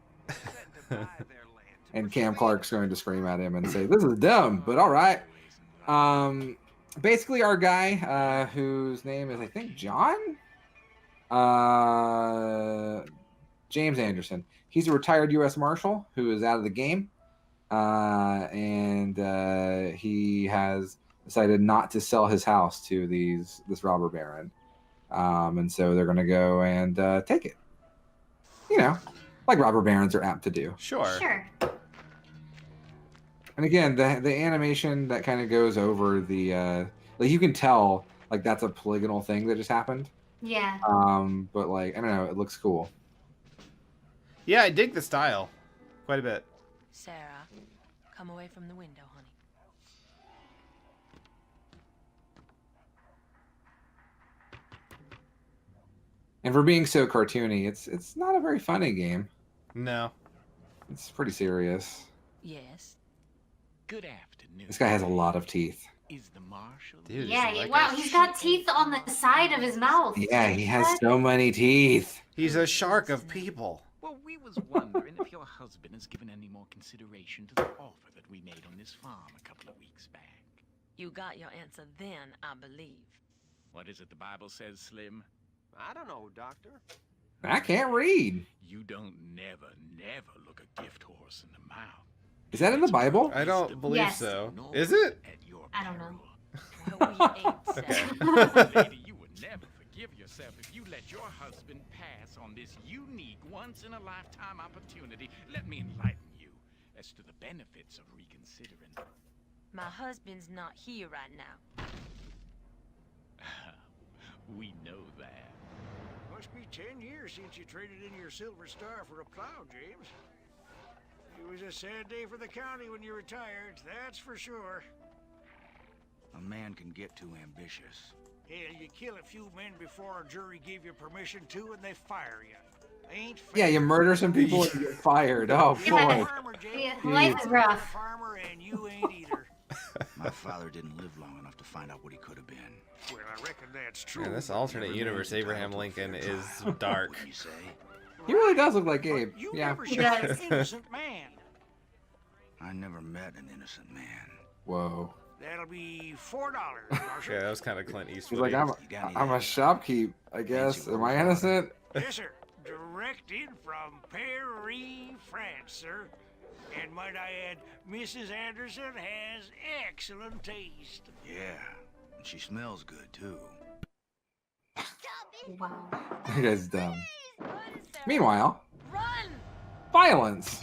And Cam Clark's going to scream at him and say, "This is dumb, but all right." Basically, our guy, whose name is, I think, John? James Anderson. He's a retired U.S. Marshal who is out of the game. And he has decided not to sell his house to this robber baron. And so they're going to go and take it. You know, like robber barons are apt to do. Sure. Sure. And again, the animation that kind of goes over the like, you can tell like that's a polygonal thing that just happened. Yeah. But like, I don't know, it looks cool. Yeah, I dig the style quite a bit. Sarah, come away from the window, honey. And for being so cartoony, it's not a very funny game. No. It's pretty serious. Yes. Good afternoon. This guy has a lot of teeth. Is the marshal? Dude, Yeah, he's like wow, a he's got teeth on the side of his mouth. Yeah, he has so many teeth. He's a shark of people. Well, we was wondering if your husband has given any more consideration to the offer that we made on this farm a couple of weeks back. You got your answer then, I believe. What is it the Bible says, Slim? I don't know, Doctor. I can't read. You don't never look a gift horse in the mouth. Is that in the Bible? I don't believe Yes. so. Is it? At your I don't know. Well, we ain't, Sarah. Okay. Lady, you would never forgive yourself if you let your husband pass on this unique, once-in-a-lifetime opportunity. Let me enlighten you as to the benefits of reconsidering. My husband's not here right now. We know that. Must be 10 years since you traded in your silver star for a plow, James. It was a sad day for the county when you retired, that's for sure. A man can get too ambitious. Hell, you kill a few men before a jury gave you permission to, and they fire you. Ain't fair. Yeah, you murder some people and you get fired. Oh Yeah. boy. Farmer, Jake. Yeah, You're life is not rough. a farmer, and you ain't either. My father didn't live long enough to find out what he could have been. Well, I reckon that's true. Yeah, this alternate Never universe married Abraham entitled to a Lincoln fair is trial, dark. wouldn't you say? He really does look like But Abe. you Yeah. never He shot does. an innocent man. I never met an innocent man. Whoa. That'll be $4, Marshal. Yeah, that was kind of Clint He's Eastwood. like, I'm a shopkeep, I guess. Am I innocent? Yes, sir. Directed from Paris, France, sir. And might I add, Mrs. Anderson has excellent taste. Yeah, and she smells good too. Wow. That guy's dumb. Meanwhile, Run! violence.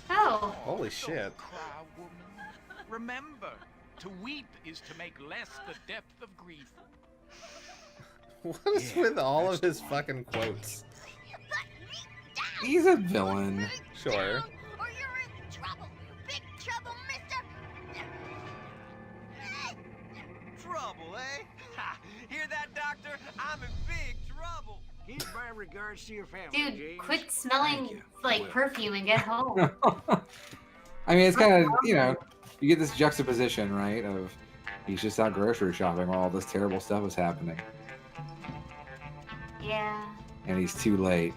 Oh. Holy shit. Cry, woman. Remember, to weep is to make less the depth of grief. What is Yeah, with all that's of the his one. fucking quotes? He's a villain. Sure. Or you're in trouble. Big trouble, mister. Trouble, eh? Ha! Hear that, Doctor? I'm in big trouble. Give my regards to your family, Dude, James. quit Thank smelling you. like Will. perfume and get home. I mean, it's kind of, you know, you get this juxtaposition, right, of he's just out grocery shopping while all this terrible stuff is happening. Yeah. And he's too late.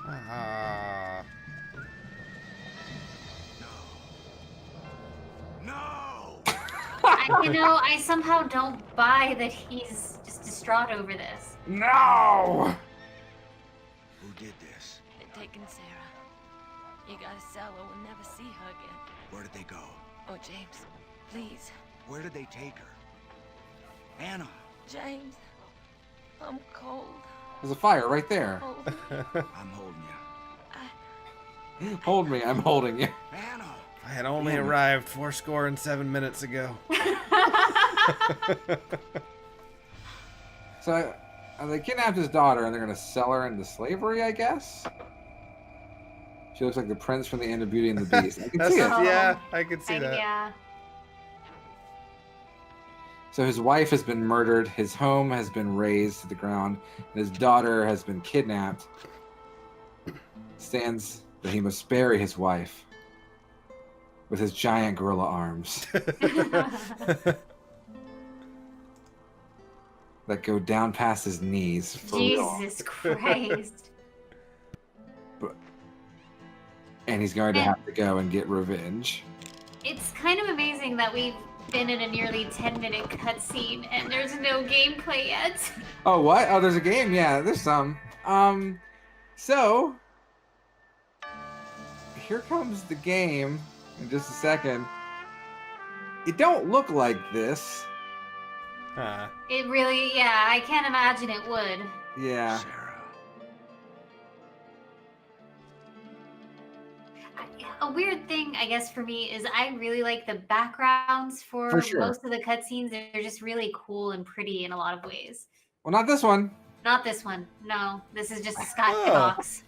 Ah. No! I somehow don't buy that he's just distraught over this. No! Who did this? They're taking Sarah. You gotta sell her. We'll never see her again. Where did they go? Oh, James, please. Where did they take her? Anna! James, I'm cold. There's a fire right there. Hold me. I'm holding you. Hold me, I'm holding you. Anna! I had only arrived 7 minutes ago. So they kidnapped his daughter and they're going to sell her into slavery, I guess? She looks like the prince from the end of Beauty and the Beast. I can see it. Yeah, I could see that. Yeah. So his wife has been murdered, his home has been razed to the ground, and his daughter has been kidnapped. Stands that he must bury his wife with his giant gorilla arms that go down past his knees. For real. Jesus Christ. And he's going to have to go and get revenge. It's kind of amazing that we've been in a nearly 10-minute cutscene and there's no gameplay yet. Oh, what? Oh, there's a game? Yeah, there's some. So here comes the game in just a second. It don't look like this. Huh. It really, yeah, I can't imagine it would. Yeah. Sarah. A weird thing, I guess, for me is I really like the backgrounds for sure. most of the cutscenes. They're just really cool and pretty in a lot of ways. Well, not this one. Not this one. No, this is just a skybox.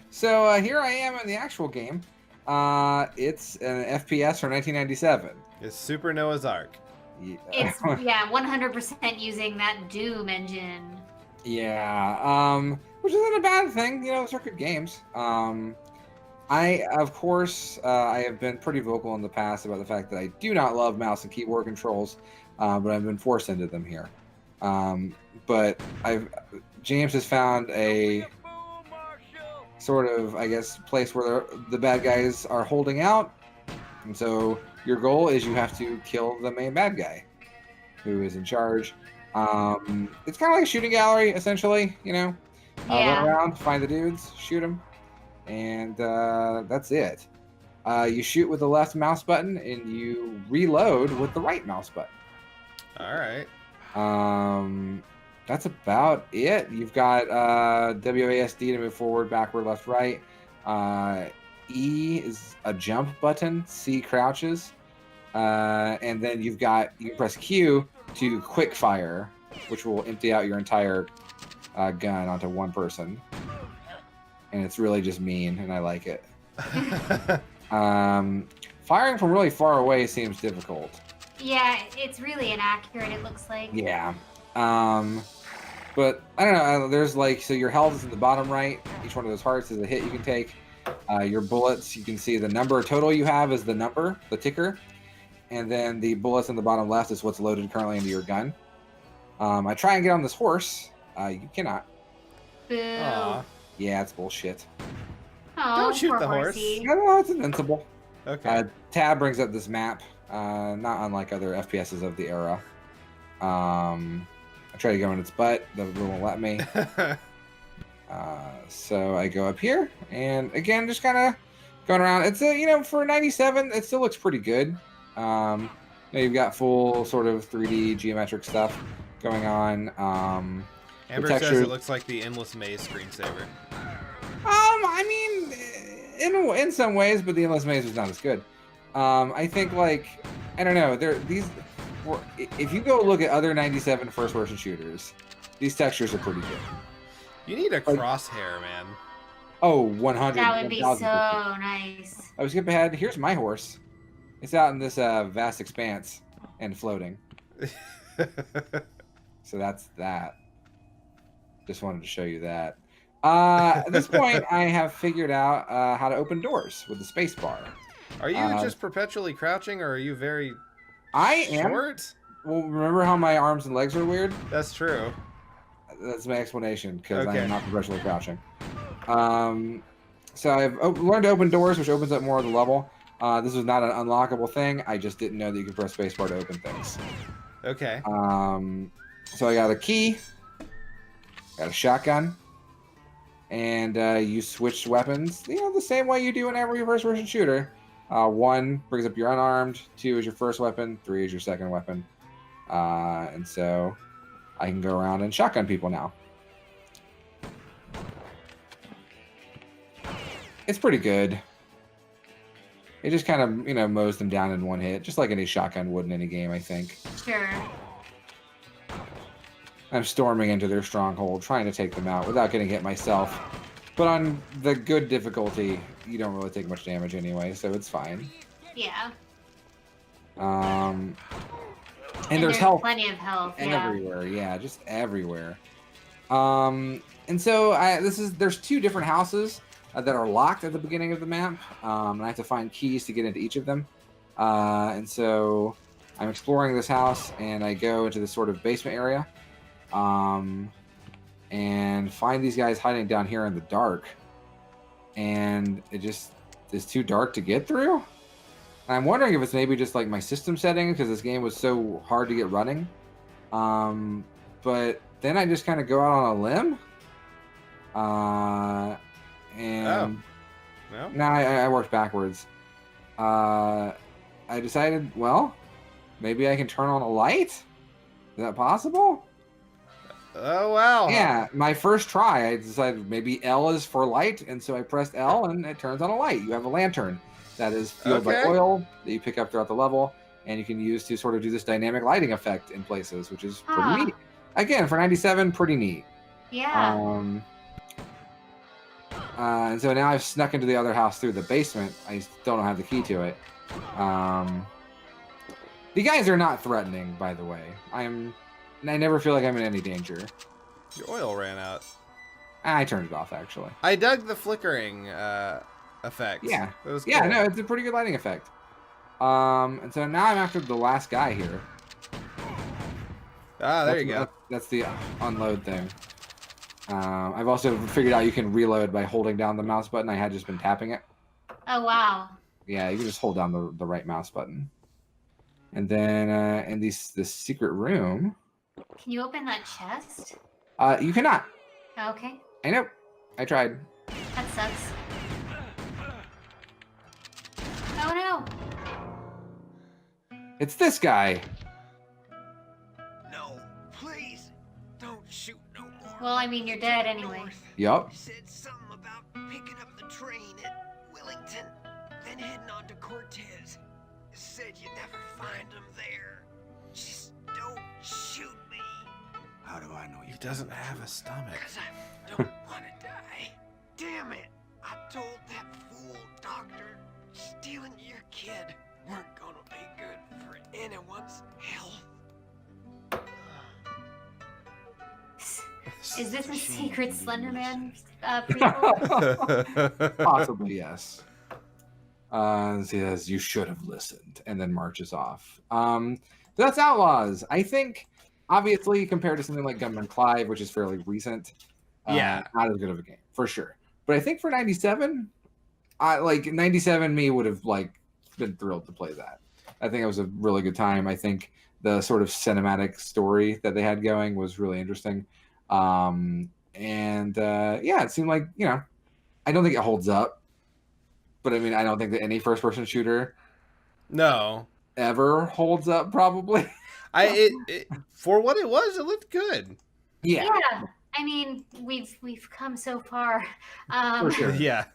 So here I am in the actual game. It's an FPS from 1997. It's Super Noah's Ark. Yeah. It's, yeah, 100% using that Doom engine. Yeah, which isn't a bad thing. You know, those are good games. Of course, I have been pretty vocal in the past about the fact that I do not love mouse and keyboard controls, but I've been forced into them here. But James has found a sort of, I guess, place where the bad guys are holding out, and so your goal is you have to kill the main bad guy, who is in charge. It's kind of like a shooting gallery, essentially. You know, Yeah. run around, find the dudes, shoot them. And that's it. You shoot with the left mouse button and you reload with the right mouse button. All right. That's about it. You've got WASD to move forward, backward, left, right. E is a jump button. C crouches. And then you can press Q to quick fire, which will empty out your entire gun onto one person. and it's really just mean, and I like it. Firing from really far away seems difficult. Yeah, it's really inaccurate, it looks like. Yeah. But I don't know. There's like, so your health is in the bottom right. Each one of those hearts is a hit you can take. Your bullets, you can see the number total you have is the number, the ticker. And then the bullets in the bottom left is what's loaded currently into your gun. I try and get on this horse. You cannot. Boo. Aw. Yeah, it's bullshit. Oh, Don't shoot poor the horse. horsey. No, it's invincible. Okay. Tab brings up this map, not unlike other FPSs of the era. I try to go in its butt, the rule won't let me. So I go up here, and again, just kind of going around. It's a, for 97, it still looks pretty good. You've got full sort of 3D geometric stuff going on. Amber says it looks like the Endless Maze screensaver. I mean, in some ways, but the Endless Maze was not as good. I think, like, I don't know. If you go look at other 97 first-person shooters, these textures are pretty good. You need a crosshair, man. Oh, 100. That would be so 1000%. nice. I was skip ahead. Here's my horse. It's out in this vast expanse and floating. So that's that. Just wanted to show you that. At this point, I have figured out how to open doors with the space bar. Are you just perpetually crouching, or are you very I am. short? Well, remember how my arms and legs are weird? That's true. That's my explanation, because I Okay. am not perpetually crouching. So I've learned to open doors, which opens up more of the level. This was not an unlockable thing. I just didn't know that you could press spacebar to open things. Okay. So I got a key, got a shotgun, and you switch weapons, the same way you do in every first-person shooter. 1 brings up your unarmed, 2 is your first weapon, 3 is your second weapon. And so I can go around and shotgun people now. It's pretty good. It just kind of, mows them down in one hit, just like any shotgun would in any game, I think. Sure. I'm storming into their stronghold, trying to take them out without getting hit myself. But on the good difficulty, you don't really take much damage anyway, so it's fine. Yeah. And there's health. Plenty of health. And Yeah. everywhere, yeah, just everywhere. And so there's 2 different houses that are locked at the beginning of the map, and I have to find keys to get into each of them. And so I'm exploring this house, and I go into this sort of basement area, and find these guys hiding down here in the dark, and it just is too dark to get through. And I'm wondering if it's maybe just like my system setting, because this game was so hard to get running. But then I just kind of go out on a limb. And No? no, I worked backwards. I decided, well, maybe I can turn on a light? Is that possible? Oh, wow. Yeah, my first try, I decided maybe L is for light, and so I pressed L, and it turns on a light. You have a lantern that is fueled by Okay. oil that you pick up throughout the level, and you can use to sort of do this dynamic lighting effect in places, which is pretty Huh. neat. Again, for 97, pretty neat. Yeah. And so now I've snuck into the other house through the basement. I still don't have the key to it. The guys are not threatening, by the way. I never feel like I'm in any danger. Your oil ran out. I turned it off, actually. I dug the flickering effect. Yeah. That was Yeah, cool. no, it's a pretty good lighting effect. And so now I'm after the last guy here. Ah, there you go. That's the unload thing. I've also figured out you can reload by holding down the mouse button. I had just been tapping it. Oh, wow. Yeah, you can just hold down the right mouse button. And then in this secret room... Can you open that chest? You cannot. Okay. I know. I tried. That sucks. Oh, no. It's this guy. No, please, don't shoot no more. Well, I mean, you're dead anyway. Yup. You said something about picking up the train at Wellington, then heading on to Cortez. Said you'd never find him there. Just don't shoot me, How do I know you? He doesn't have a stomach. 'cause I don't want to die. Damn it! I told that fool doctor stealing your kid weren't gonna be good for anyone's health. Is this a secret Slenderman prequel? Possibly, yes. Says you should have listened, and then marches off. That's Outlaws. I think, obviously, compared to something like Gunman Clive, which is fairly recent, not as good of a game for sure. But I think for 97, 97 me would have been thrilled to play that. I think it was a really good time. I think the sort of cinematic story that they had going was really interesting. It seemed like, I don't think it holds up, but I mean, I don't think that any first person shooter ever holds up, probably. For what it was, it looked good. Yeah. I mean, we've come so far. For sure. Yeah.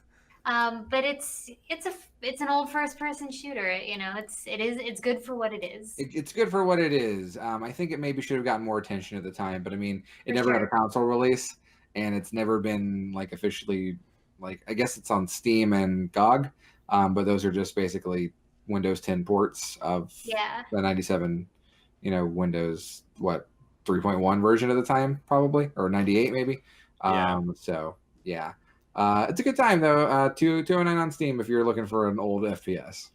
But it's an old first person shooter. It's good for what it is. It's good for what it is. I think it maybe should have gotten more attention at the time, but I mean, it For never had sure. a console release, and it's never been officially I guess it's on Steam and GOG, but those are just basically Windows 10 ports of the 97, Windows 3.1 version at the time, probably, or 98 maybe. So yeah. It's a good time though. $209 on Steam if you're looking for an old FPS.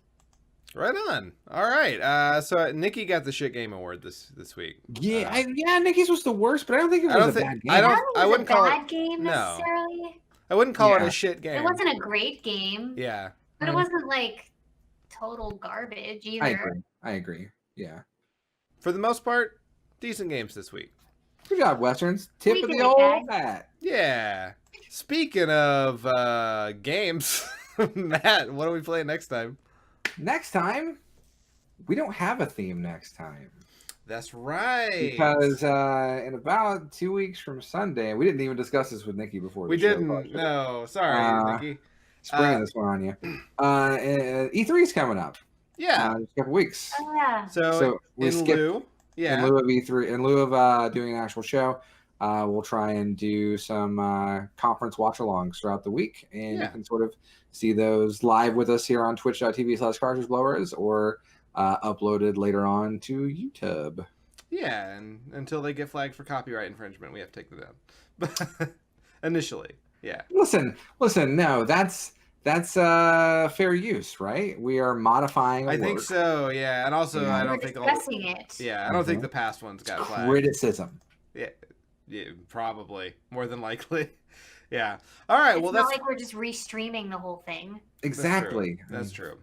Right on. All right. So Nikki got the shit game award this week. Yeah, Nikki's was the worst, but I don't think it was a bad game. I wouldn't call it game necessarily. No. I wouldn't call it a shit game. It wasn't a great game. Yeah. But it wasn't total garbage either. I agree. Yeah. For the most part, decent games this week. Good job, Westerns. Tip We of did the it, old guys. hat. Yeah. Speaking of games, Matt, what are we playing next time? Next time, we don't have a theme next time. That's right. Because in about 2 weeks from Sunday, we didn't even discuss this with Nikki before. We didn't. No, sorry, Nikki. Springing this one on you. E3 is coming up. Yeah. In a couple weeks. Oh yeah. So we in skipped lieu, in lieu of E3, in lieu of doing an actual show, we'll try and do some conference watch-alongs throughout the week, and you can sort of see those live with us here on twitch.tv/cartridgeblowers or uploaded later on to YouTube. Yeah, and until they get flagged for copyright infringement, we have to take them down. Initially, yeah. Listen, no, that's fair use, right? We are modifying. I think so, yeah, and also I don't think discussing it. Yeah, I don't think the past ones got flagged. Criticism. Yeah, probably more than likely. Yeah. All right. It's not like we're just restreaming the whole thing. Exactly. That's true.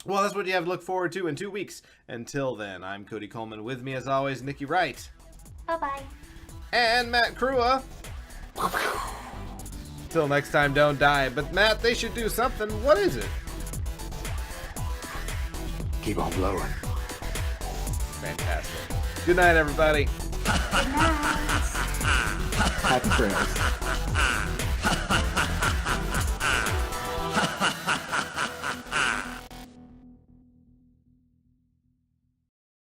Well, that's what you have to look forward to in 2 weeks. Until then, I'm Cody Coleman. With me, as always, Nikki Wright. Bye-bye. And Matt Crua. Till next time, don't die. But Matt, they should do something. What is it? Keep on blowing. Fantastic. Good night, everybody. Good night. Happy trails.